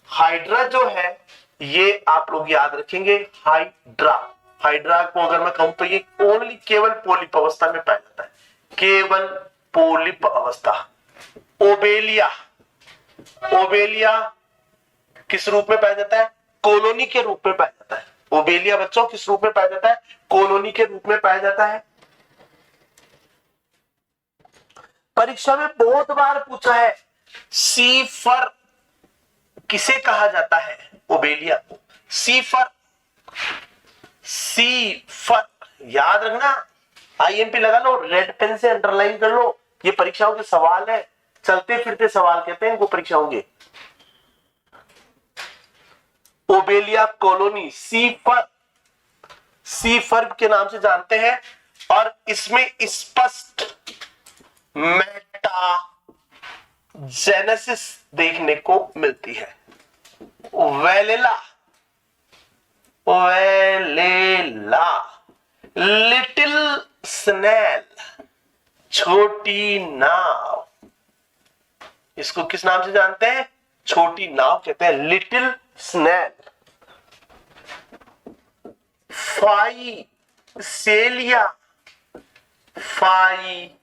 Speaker 1: हाइड्रा जो है ये आप लोग याद रखेंगे, हाइड्रा हाइड्रा को अगर मैं कहूं तो ये ओनली केवल पोलिप अवस्था में पाया जाता है, केवल पोलिप अवस्था। ओबेलिया, ओबेलिया किस रूप में पाया जाता है? कॉलोनी के रूप में पाया जाता है। ओबेलिया बच्चों किस रूप में पाया जाता है? कॉलोनी के रूप में पाया जाता है। परीक्षा में बहुत बार पूछा है, सीफर किसे कहा जाता है? ओबेलिया को सीफर। सीफर याद रखना, आईएमपी लगा लो, रेड पेन से अंडरलाइन कर लो, ये परीक्षाओं के सवाल है, चलते फिरते सवाल कहते हैं इनको परीक्षाओं के। ओबेलिया कॉलोनी सीफर, सीफर के नाम से जानते हैं, और इसमें स्पष्ट मेटा जेनेसिस देखने को मिलती है। वेलेला, वेलेला लिटिल स्नेल, छोटी नाव, इसको किस नाम से जानते हैं? छोटी नाव कहते हैं, little snail. Physalia, Physalia,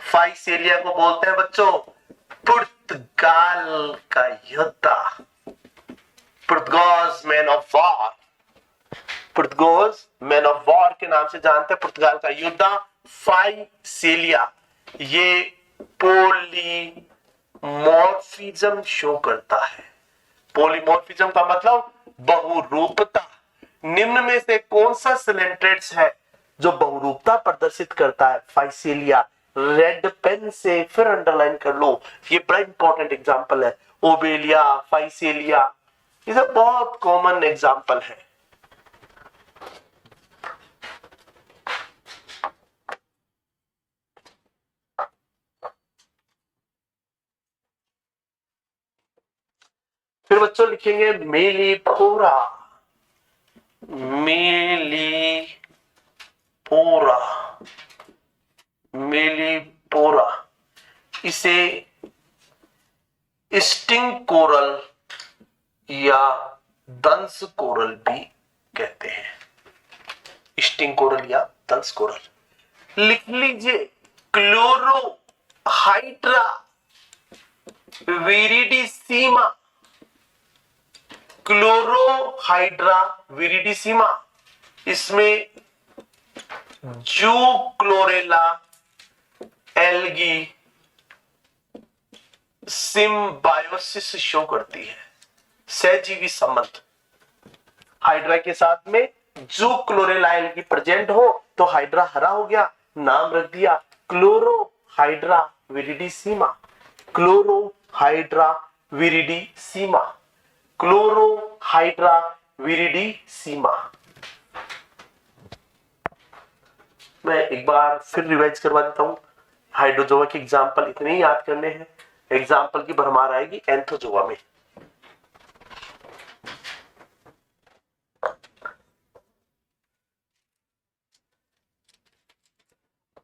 Speaker 1: Physalia को बोलते हैं बच्चों पुर्तगाल का योद्धा, Portuguese man of war, Portuguese man of war के नाम से जानते हैं पुर्तगाल का योद्धा फाइसेलिया। ये पॉलीमॉर्फिज्म शो करता है। पॉलीमॉर्फिज्म का मतलब बहुरूपता। निम्न में से कौन सा सिलेंट्रेट्स है जो बहुरूपता प्रदर्शित करता है? फाइसेलिया। रेड पेन से फिर अंडरलाइन कर लो, ये बड़ा इंपॉर्टेंट एग्जांपल है। ओबेलिया, फाइसेलिया, ये सब बहुत कॉमन एग्जांपल है। फिर बच्चों लिखेंगे मेलिपोरा, मेलिपोरा, मेलिपोरा, इसे स्टिंग कोरल या दंश कोरल भी कहते हैं। स्टिंग कोरल या दंश कोरल। लिख लीजिए क्लोरो हाइड्रा विरिडिसीमा, क्लोरोहाइड्रा विरिडिसीमा, इसमें जूक्लोरेला एल्गी सिम्बायोसिस शो करती है, सहजीवी संबंध। हाइड्रा के साथ में जूक्लोरेला एल्गी प्रेजेंट हो तो हाइड्रा हरा हो गया, नाम रख दिया क्लोरोहाइड्रा विरिडिसीमा, क्लोरोहाइड्रा विरिडिसीमा, क्लोरोहाइड्रा विरिडिसीमा। मैं एक बार फिर रिवाइज करवा देता हूं। हाइड्रोजोआ के एग्जाम्पल इतने ही याद करने हैं, एग्जाम्पल की भरमार आएगी एंथोजोआ में।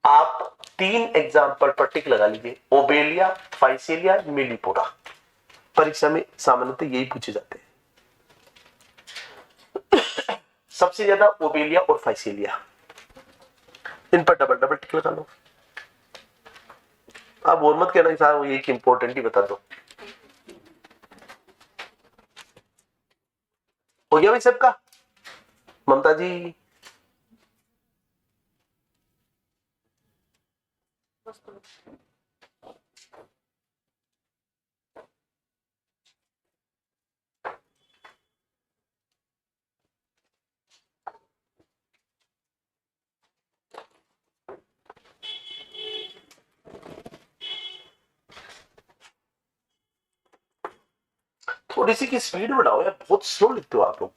Speaker 1: आप 3 एग्जाम्पल पर टिक लगा लीजिए, ओबेलिया, फाइसेलिया, मेलिपोरा। परीक्षा में सामान्यतः यही पूछे जाते हैं। सबसे ज्यादा ओबेलिया और फाइसेलिया, इन पर डबल डबल टिक लगा लो। आप और मत कहना साहब ये इंपॉर्टेंट ही बता दो। हो गया भाई सबका? ममता जी थोड़ी सी की स्पीड बढ़ाओ यार, बहुत स्लो लिखते हो आप लोग।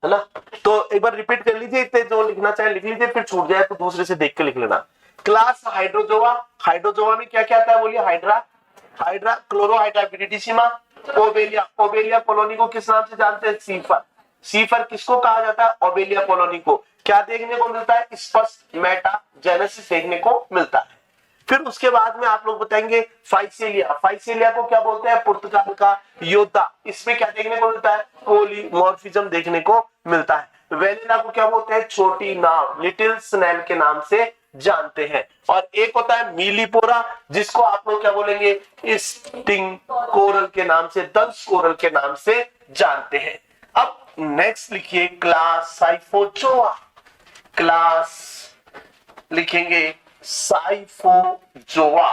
Speaker 1: है ना? तो एक बार रिपीट कर लीजिए, इतने जो लिखना चाहे लिख लीजिए, फिर छूट जाए तो दूसरे से देख के लिख लेना। क्लास हाइड्रोजोआ, हाइड्रोजोआ में क्या क्या आता है बोलिए? Hydra, Hydra Chlorohydra viridissima, Obelia, Obelia colony को किस नाम से जानते हैं? सीफर। सीफर किसको कहा जाता है? ओबेलिया कॉलोनी को। क्या देखने को मिलता है? स्पष्ट मेटा जेनेसिस देखने को मिलता है। फिर उसके बाद में आप लोग बताएंगे फाइसेलिया। फाइसेलिया को क्या बोलते हैं? पुर्तगाल का योद्धा। इसमें क्या देखने को मिलता है? पॉलीमॉर्फिज्म देखने को मिलता है। वेनिला को क्या बोलते हैं? छोटी नाव, लिटिल स्नेल के नाम से जानते हैं। और एक होता है मीलीपोरा, जिसको आप लोग क्या बोलेंगे? स्टिंग कोरल के नाम से, दंश कोरल के नाम से जानते हैं। अब नेक्स्ट लिखिए क्लास साइफोजोआ। क्लास लिखेंगे साइफोजोआ।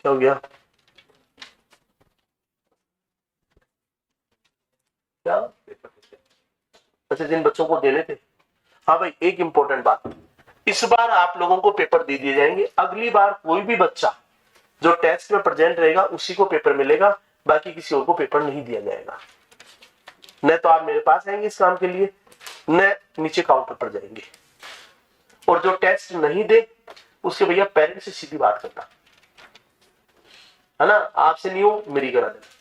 Speaker 1: क्या हो गया? क्या? अच्छा, जिन बच्चों को देने थे। हाँ भाई, एक इंपॉर्टेंट बात, इस बार आप लोगों को पेपर दे दिए जाएंगे। अगली बार कोई भी बच्चा जो टेस्ट में प्रेजेंट रहेगा उसी को पेपर मिलेगा, बाकी किसी और को पेपर नहीं दिया जाएगा। न तो आप मेरे पास आएंगे इस काम के लिए, न नीचे काउंटर पर जाएंगे। और जो टेस्ट नहीं दे उसके भैया पेरेंट्स से सीधी बात करना है ना, आपसे नहीं हो मेरी करा देना।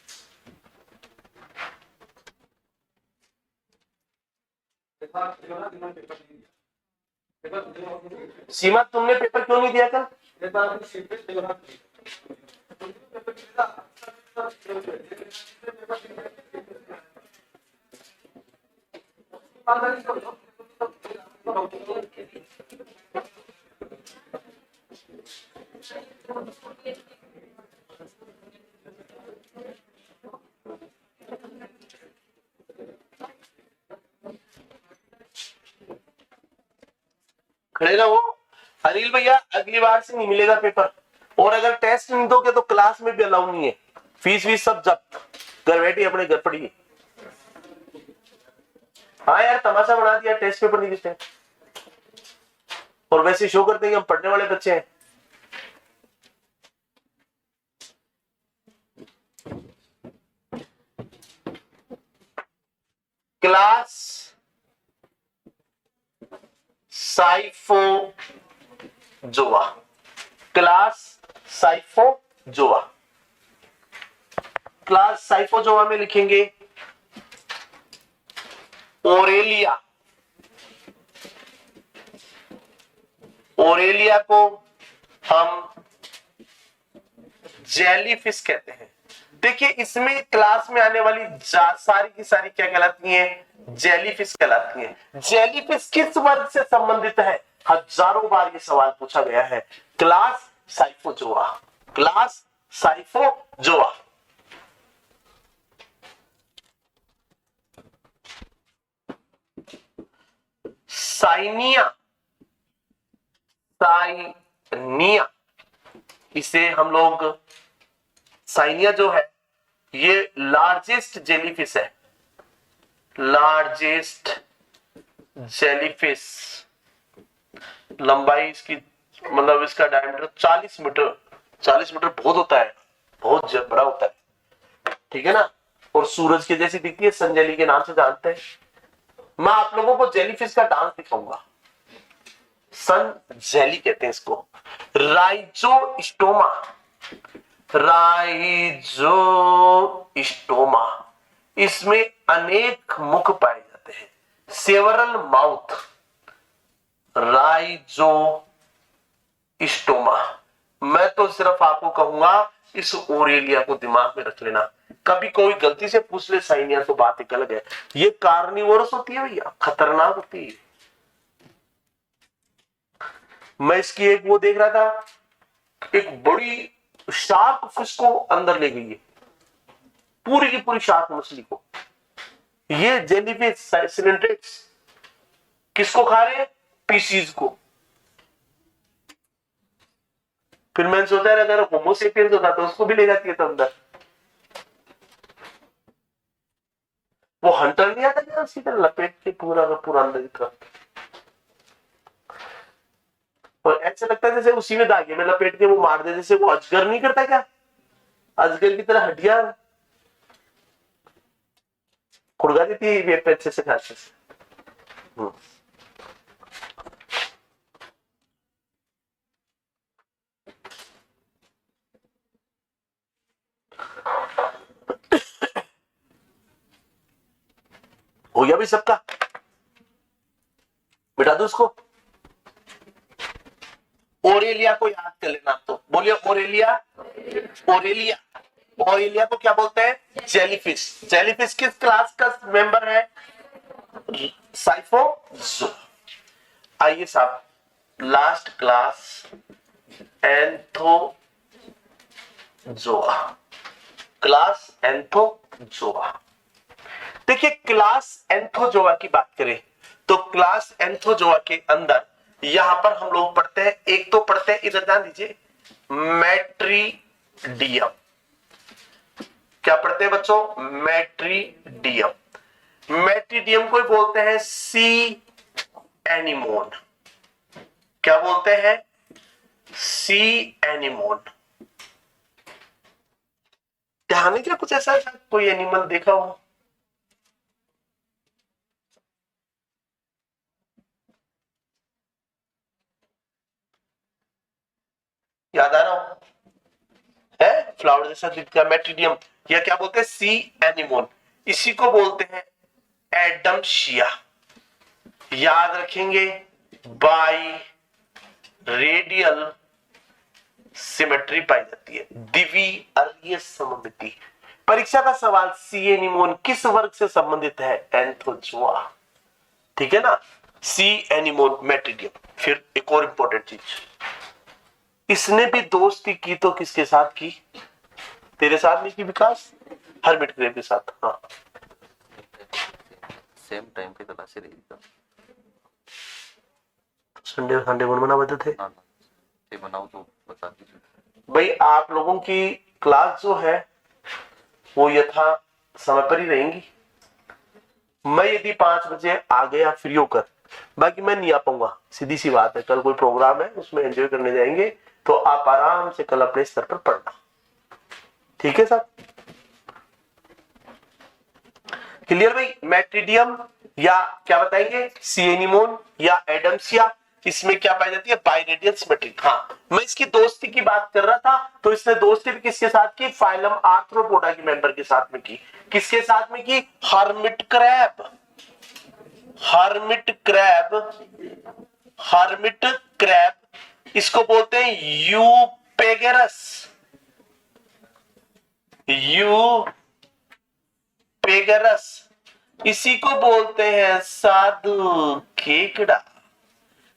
Speaker 1: सीमा, तुमने पेपर क्यों नहीं दिया कल? खड़े रहो। अनिल भैया, अगली बार से नहीं मिलेगा पेपर, और अगर टेस्ट नहीं दोगे तो क्लास में भी अलाउ नहीं है। फीस वीस सब जब्त, घर बैठिए अपने घर पढ़िए। हाँ यार, तमाशा बना दिया, टेस्ट पेपर नहीं देते और वैसे शो करते हैं कि हम पढ़ने वाले बच्चे हैं। Class Scyphozoa. Class Scyphozoa. Class Scyphozoa में लिखेंगे ओरेलिया। ओरेलिया को हम जेलीफिश कहते हैं। देखिए, इसमें क्लास में आने वाली सारी की सारी क्या कहलाती हैं? जेलीफिश कहलाती हैं। जेलीफिश किस वर्ग से संबंधित है? हजारों बार ये सवाल पूछा गया है। Class Scyphozoa. Class Scyphozoa. Cyanea. Cyanea, इसे हम लोग, साइनिया जो है ये लार्जेस्ट जेलीफिश है। लार्जेस्ट जेलीफिश, लंबाई इसकी, मतलब इसका डायमीटर 40 मीटर। 40 मीटर बहुत होता है, बहुत बड़ा होता है, ठीक है ना। और सूरज के जैसी दिखती है, संजेली के नाम से जानते हैं। मैं आप लोगों को जेलीफिश का डांस दिखाऊंगा। सन जेली कहते हैं इसको। राइजोस्टोमा। राइजोस्टोमा, इसमें अनेक मुख पाए जाते हैं। Several mouth. राइजोस्टोमा। मैं तो सिर्फ आपको कहूंगा इस ओरेलिया को दिमाग में रख लेना। कभी कोई गलती से पूछ ले साइनिया तो बात एक अलग है। ये कार्निवोरस होती है भैया, खतरनाक होती है। मैं इसकी एक वो देख रहा था, एक बड़ी शार्क फिश को अंदर ले गई है, पूरी की पूरी शार्क मछली को। ये जेलीफिश सिलेंट्रेट्स किसको खा रहे हैं? पीसीज को। फिर मैंने सोचा अगर होमोसेपियंस होता तो उसको भी ले जाती है तो अंदर। वो हंटर नहीं आता क्या, उसी तरह लपेट के पूरा का पूरा अंदर की तरफ। और ऐसा लगता है जैसे उसी में धागे में लपेट के वो मार दे, जैसे वो अजगर नहीं करता क्या, अजगर की तरह हड्डियां खुड़गा देती है ये अच्छे से खाते से। हो गया भी सबका, बिठा दो उसको। ओरेलिया को याद कर लेना, तो बोलिए ओरेलिया। ओरेलिया, ओरेलिया को क्या बोलते हैं? जेलीफिश। जेलीफिश किस क्लास का मेंबर है? साइफोजोआ। आइए साहब, last class Anthozoa. Class Anthozoa. देखिए, क्लास एंथोजोआ की बात करें तो क्लास एंथोजोआ के अंदर यहां पर हम लोग पढ़ते हैं, एक तो पढ़ते हैं, इधर ध्यान दीजिए, मैट्रीडियम। क्या पढ़ते हैं बच्चों? मैट्रीडियम। मैट्रीडियम को बोलते हैं सी एनिमोन। क्या बोलते हैं? सी एनिमोन। ध्यान है क्या कुछ ऐसा कोई एनिमल देखा हो? याद आ रहा हो? है फ्लावर जैसा दिखता है मैट्रीडियम, या क्या बोलते हैं? सी एनिमोन। इसी को बोलते हैं एडमशिया। याद रखेंगे, बाई रेडियल सिमेट्री पाई जाती है, द्विअरीय सममिति। परीक्षा का सवाल, सी एनिमोन किस वर्ग से संबंधित है? एंथोजोआ। ठीक है ना, सी एनिमोन मैट्रीडियम। फिर एक और इंपॉर्टेंट चीज, इसने भी दोस्ती की तो किसके साथ की? तेरे साथ नहीं की विकास? हर्मिट क्रेब के साथ। हाँ,
Speaker 2: सेम टाइम पे तलाशी रही थी।
Speaker 1: संडे संडे कौन मना बते थे?
Speaker 2: ये बनाओ तो बता दीजिए
Speaker 1: भाई। आप लोगों की क्लास जो है वो यथा समय पर ही रहेंगी। मैं यदि 5 बजे आ गया फ्री होकर, बाकी मैं नहीं आ पाऊंगा, सीधी सी बात है। कल कोई प्रोग्राम है, उसमें एंजॉय करने जाएंगे, तो आप आराम से कल अपने स्तर पर पढ़ना। ठीक है साहब? क्लियर भाई? मैट्रीडियम या क्या बताएंगे, सी एनिमोन या एडमसिया, इसमें क्या पाई जाती है? बाइरेडियल सिमेट्री। हाँ, मैं इसकी दोस्ती की बात कर रहा था, तो इसने दोस्ती भी किसके साथ की? फाइलम आर्थ्रोपोडा के मेंबर के साथ में की। किसके साथ में की? Hermit crab. Hermit crab, hermit crab, इसको बोलते हैं यूपेगरस। यूपेगरस, इसी को बोलते हैं साधु केकड़ा।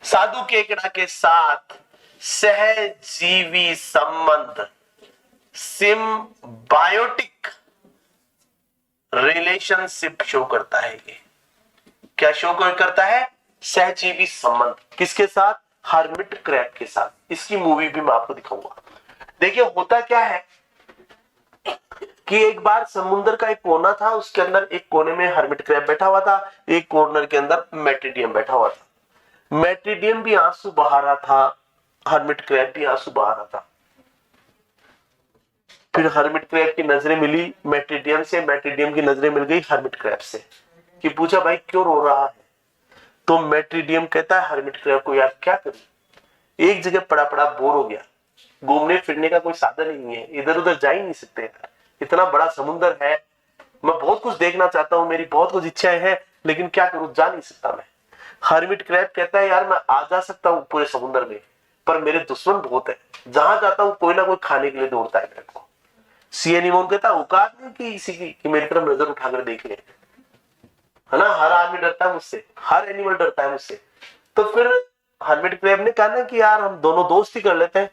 Speaker 1: साधु केकड़ा के साथ सहजीवी संबंध, सिम्बायोटिक रिलेशनशिप शो करता है। ये क्या शो करता है? सहजीवी संबंध। किसके साथ? हर्मिट क्रैब के साथ। इसकी मूवी भी मैं आपको दिखाऊंगा। देखिए, होता क्या है कि एक बार समुद्र का एक कोना था, उसके अंदर एक कोने में हर्मिट क्रैब बैठा हुआ था, एक कॉर्नर के अंदर मैट्रीडियम बैठा हुआ था। मैट्रीडियम भी आंसू बहा रहा था, हर्मिट क्रैब भी आंसू बहा रहा था। फिर हर्मिट क्रैब की नजरें मिली मैट्रीडियम से, मैट्रीडियम की नजरें मिल गई हर्मिट क्रैब से, कि पूछा भाई क्यों रो रहा है? तो मैट्रीडियम कहता है हर्मिट क्रैब को, यार क्या करूं, एक जगह पड़ा पड़ा बोर हो गया, घूमने फिरने का कोई साधन नहीं है, इधर उधर जा ही नहीं सकते यार, इतना बड़ा समुद्र है, मैं बहुत कुछ देखना चाहता हूं, मेरी बहुत कुछ इच्छाएं हैं, लेकिन क्या करूं, जा नहीं सकता मैं। हर्मिट क्रैब कहता है यार मैं आ जा सकता हूं पूरे समुद्र में, पर मेरे दुश्मन बहुत है, जहां जाता हूं कोई ना कोई खाने के लिए दौड़ता है मेरे को। सी एनिमोन कहता है औकात नहीं कि इसी की मेरी तरफ नजर उठाकर देख ले, है ना, हर आदमी डरता है मुझसे, हर एनिमल डरता है मुझसे। तो फिर हर्मिट क्रैब ने कहा ना कि यार हम दोनों दोस्ती कर लेते हैं,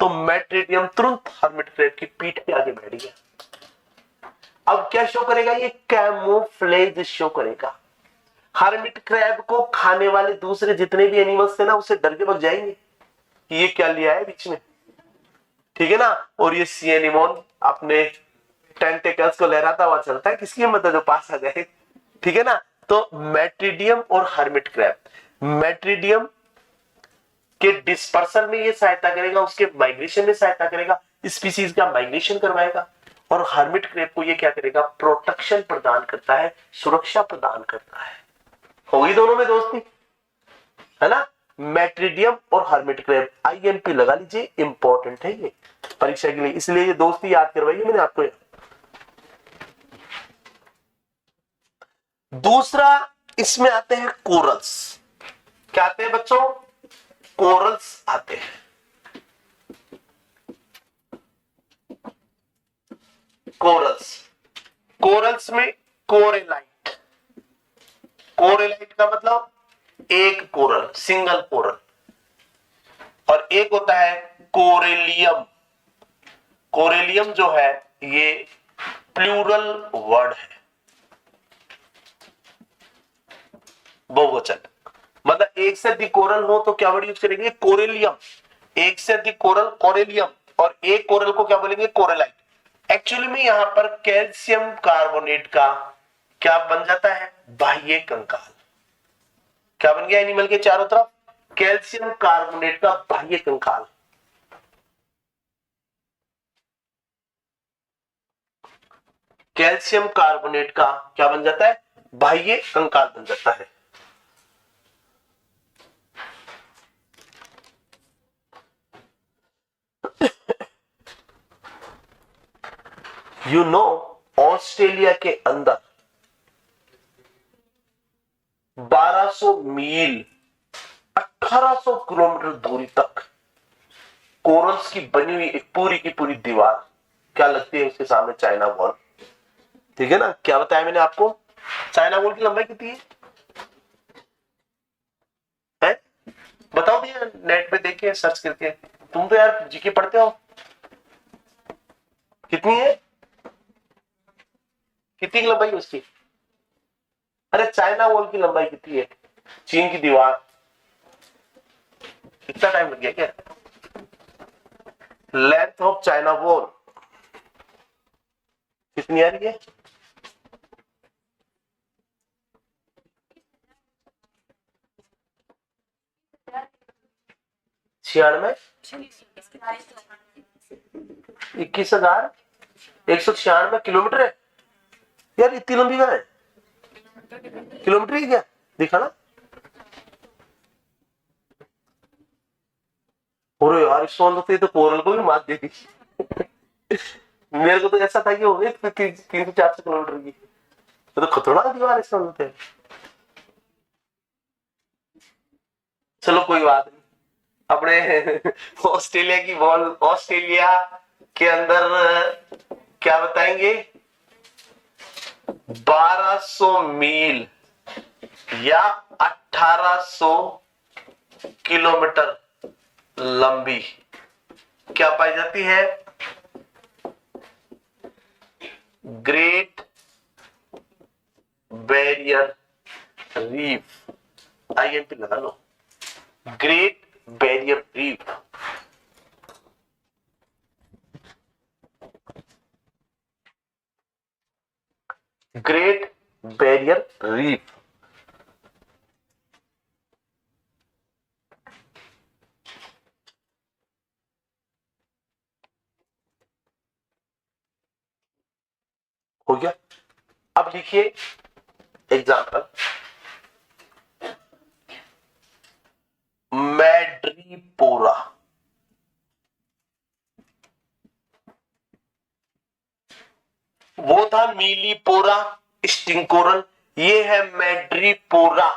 Speaker 1: तो मैट्रीडियम तुरंत हर्मिट क्रैब की पीठ पे आगे बैठ गया। अब क्या शो करेगा? ये कैमोफ्लेज शो करेगा। हर्मिट क्रैब को खाने वाले दूसरे जितने भी एनिमल्स थे ना, उससे डर के भाग जाएंगे कि ये क्या लिया है बीच में, ठीक है ना। और ये सी एनिमोन अपने टेंटेकल्स को लहराता हुआ चलता है, किसकी हिम्मत है जो पास आ जाए, ठीक है ना। तो मैट्रीडियम और हर्मिट क्रैब, मैट्रीडियम के डिस्पर्सन में ये सहायता करेगा, उसके माइग्रेशन में सहायता करेगा, स्पीसीज का माइग्रेशन करवाएगा, और हर्मिट क्रैब को ये क्या करेगा? प्रोटेक्शन प्रदान करता है, सुरक्षा प्रदान करता है। होगी दोनों में दोस्ती, है ना। मैट्रीडियम और हर्मिट क्रैब, आईएमपी लगा लीजिए, इंपॉर्टेंट है ये परीक्षा के लिए, इसलिए ये दोस्ती याद करवाइए मैंने आपको। दूसरा इसमें आते हैं कोरल्स। क्या आते हैं बच्चों? कोरल्स आते हैं। कोरल्स। कोरल्स में कोरेलाइट, कोरेलाइट का मतलब एक कोरल, सिंगल कोरल, और एक होता है कोरेलियम। कोरेलियम जो है ये प्लूरल वर्ड है, बहुवचन, मतलब एक से अधिक कोरल हो तो क्या वर्ड यूज करेंगे, कोरेलियम। एक से अधिक कोरल कोरेलियम, और एक कोरल को क्या बोलेंगे, कोरेलाइट। एक्चुअली में यहां पर कैल्शियम कार्बोनेट का क्या बन जाता है, बाह्य कंकाल। क्या बन गया एनिमल के चारों तरफ, कैल्शियम कार्बोनेट का बाह्य कंकाल। कैल्शियम कार्बोनेट का क्या बन जाता है, बाह्य कंकाल बन जाता है। यू नो ऑस्ट्रेलिया के अंदर 1200 मील 1800 किलोमीटर दूरी तक कोरल्स की बनी हुई एक पूरी की पूरी दीवार क्या लगती है उसके सामने, चाइना वॉल। ठीक है ना, क्या बताया मैंने आपको, चाइना वॉल की लंबाई कितनी है? बताओ भैया, नेट पे देखिए सर्च करके, तुम तो यार जीके पढ़ते हो। कितनी है, कितनी की लंबाई उसकी? अरे चाइना वॉल की लंबाई कितनी है, चीन की दीवार। इतना टाइम लग गया क्या? लेंथ ऑफ चाइना वॉल कितनी आ रही है? 21,196 किलोमीटर है यार, इतनी लंबी कहां है, किलोमीटर ही क्या दिखा ना। और यार इस तो कोरल को भी मात देगी। मेरे को तो ऐसा था कि हो गई 300-400 किलोमीटर की, तो खतरनाक दीवार इस है। चलो कोई बात नहीं, अपने ऑस्ट्रेलिया की बॉल, ऑस्ट्रेलिया के अंदर क्या बताएंगे, 1200 मील या 1800 किलोमीटर लंबी क्या पाई जाती है, ग्रेट बैरियर रीफ। आईएमपी लगा लो, Great Barrier Reef. Great Barrier Reef हो गया। अब लिखिए एग्जाम्पल, मैड्रीपोरा। वो था मीलीपोरा स्टिंकोरल, ये है मैड्रीपोरा।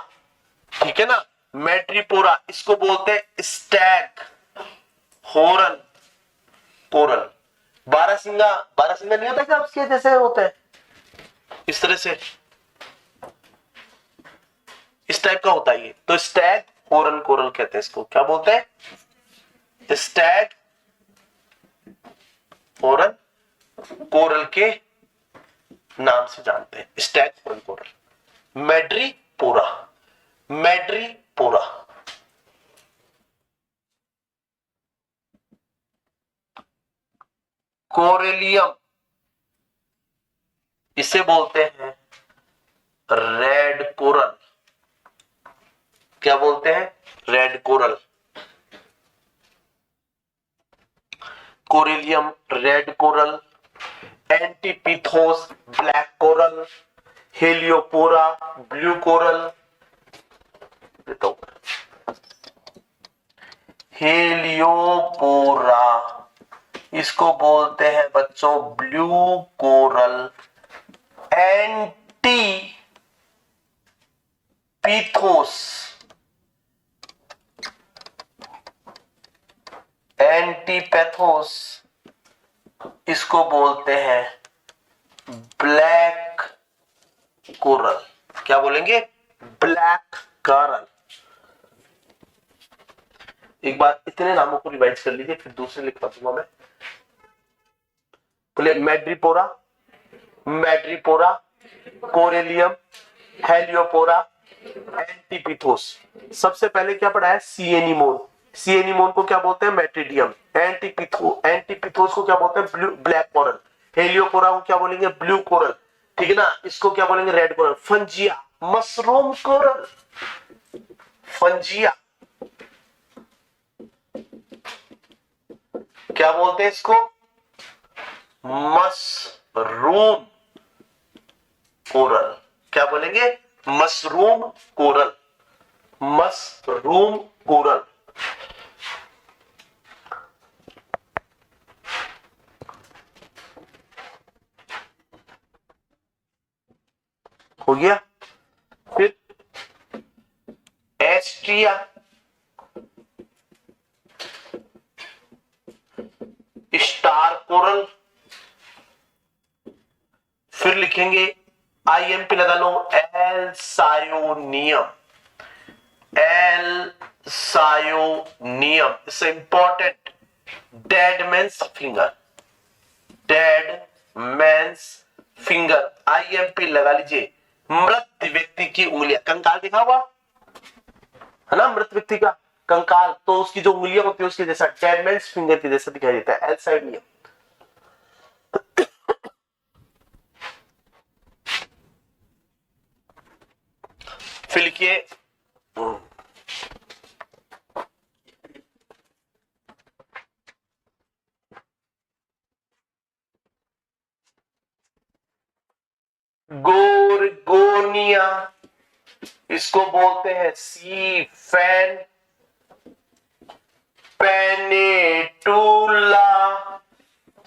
Speaker 1: ठीक है ना, मैड्रीपोरा, इसको बोलते हैं स्टैग हॉर्न कोरल। बारहसिंगा, बारहसिंगा नहीं होता क्या उसके जैसे होता है, इस तरह से, इस टाइप का होता है ये, तो स्टैग हॉर्न कोरल कहते हैं इसको। क्या बोलते हैं, स्टैग हॉर्न कोरल के नाम से जानते हैं, stag horn coral. Madrepora, Madrepora. Corallium, इसे बोलते हैं रेड कोरल। क्या बोलते हैं, red coral. Corallium, red coral, Antipathes black coral, Heliopora blue coral, Heliopora इसको बोलते हैं बच्चों blue coral. Antipathes, Antipathes इसको बोलते हैं ब्लैक कोरल। क्या बोलेंगे? Black coral. एक बार इतने नामों को रिवाइज कर लीजिए, फिर दूसरे लिखवा दूंगा मैं। बोले मैड्रिपोरा, मैड्रिपोरा, कोरेलियम, हेलियोपोरा, एंटीपिथोस। सबसे पहले क्या पढ़ा है? सीएनिमोन। सीएनिमोन को क्या बोलते हैं? मैट्रिडियम। एंटीपिथोस को क्या बोलते हैं? Black coral. हेलियोपोरा को क्या बोलेंगे? Blue coral. ठीक है ना? इसको क्या बोलेंगे? Red coral. Fungia, mushroom coral. Fungia क्या बोलते हैं इसको? Mushroom coral. क्या बोलेंगे? Mushroom coral. Mushroom coral. हो गया। फिर एस्ट्रिया, स्टार कोरल। फिर लिखेंगे आईएमपी लगा लो, Alcyonium. Alcyonium is important. Dead man's finger, dead man's finger. IMP लगा लीजिए। मृत व्यक्ति की उंगलियां, कंकाल देखा हुआ है ना? मृत व्यक्ति का कंकाल, तो उसकी जो उंगलियां होती है उसके जैसा, डेड मैंस फिंगर के जैसा दिखाई देता है। एल्सायोनियम। फिर लिखिए गोरगोनिया, इसको बोलते हैं सी फैन। पेनेटूला,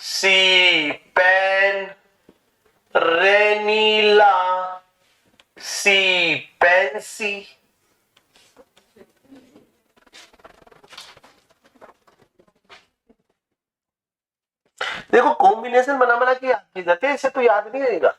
Speaker 1: सी पैन। रेनीला, सी पेंसी। देखो कॉम्बिनेशन बना बना के याद किए जाते हैं, इसे तो याद नहीं रहेगा।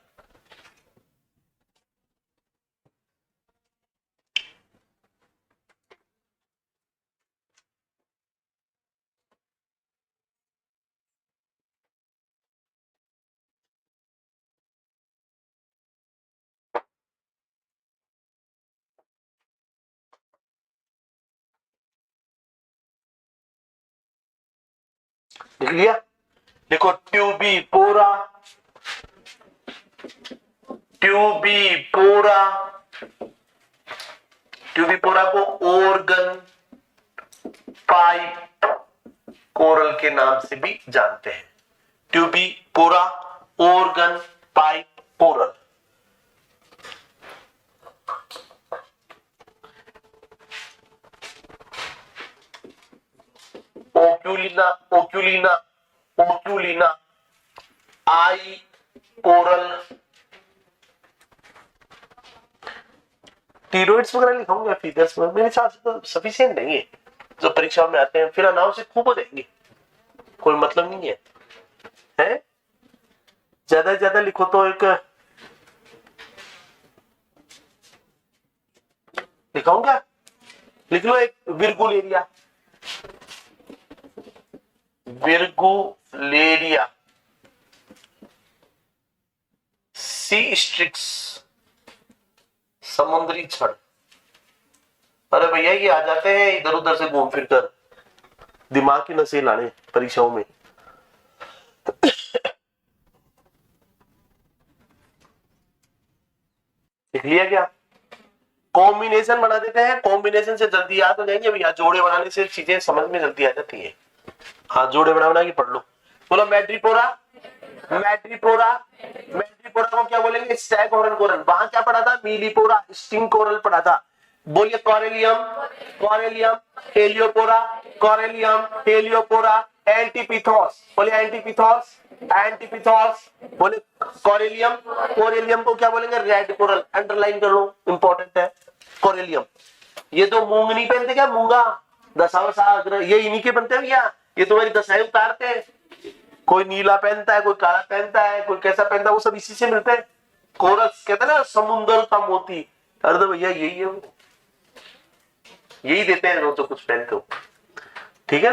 Speaker 1: लिख लिया? देखो ट्यूबीपोरा, ट्यूबीपोरा, ट्यूबीपोरा को ऑर्गन पाइप कोरल के नाम से भी जानते हैं। Tubipora, organ pipe coral. ओक्यूलिना, ओक्यूलिना, ओक्यूलिना, आई कोरल। टीरोइड्स वगैरह लिखाऊंगा फिगर्स में, मेरे हिसाब से तो सफिशिएंट नहीं है जो परीक्षा में आते हैं, फिर अनाउंस खूब हो जाएंगे, कोई मतलब नहीं है, हैं? ज्यादा से ज्यादा लिखो तो एक लिखाऊंगा, लिख लो एक विर्गुलेरिया, विर्गुलेरिया, सी स्ट्रिक्स, समुद्री छड़। अरे भैया ये आ जाते हैं इधर उधर से घूम फिर कर, दिमाग की नसें लाने परीक्षाओं में। लिख लिया क्या? कॉम्बिनेशन बना देते हैं, कॉम्बिनेशन से जल्दी याद हो जाएंगे भैया, जोड़े बनाने से चीजें समझ में जल्दी आ जाती है। हाँ जोड़े बना के पढ़ लो। बोलो मैड्रिपोरा, मैड्रिपोरा, मैड्रिपोरा को क्या बोलेंगे? स्टैगहोर्न कोरल। वहां क्या पढ़ा था? मीलीपोरा, स्टिंग कोरल पढ़ा था। बोलिए कोरेलियम, कोरेलियम, हेलियोपोरा, कोरेलियम, हेलियोपोरा, एंटीपिथोस। बोलिए एंटीपिथोस, एंटीपिथोस। बोले कोरेलियम, कोरेलियम को क्या बोलेंगे? Red coral. अंडरलाइन कर लो, इंपॉर्टेंट है कोरेलियम। ये तो मूंग नहीं पहनते क्या? मूंगा, दशा वसा, ये इन्हीं के बनते हैं भैया, ये तुम्हारी दशाएं उतारते हैं। कोई नीला पहनता है, कोई काला पहनता है, कोई कैसा पहनता है, वो सब इसी से मिलते हैं। कोरस कहते हैं ना समुंदर का मोती, अरे तो भैया यही है वो, यही देते हैं जो कुछ पहनते हो।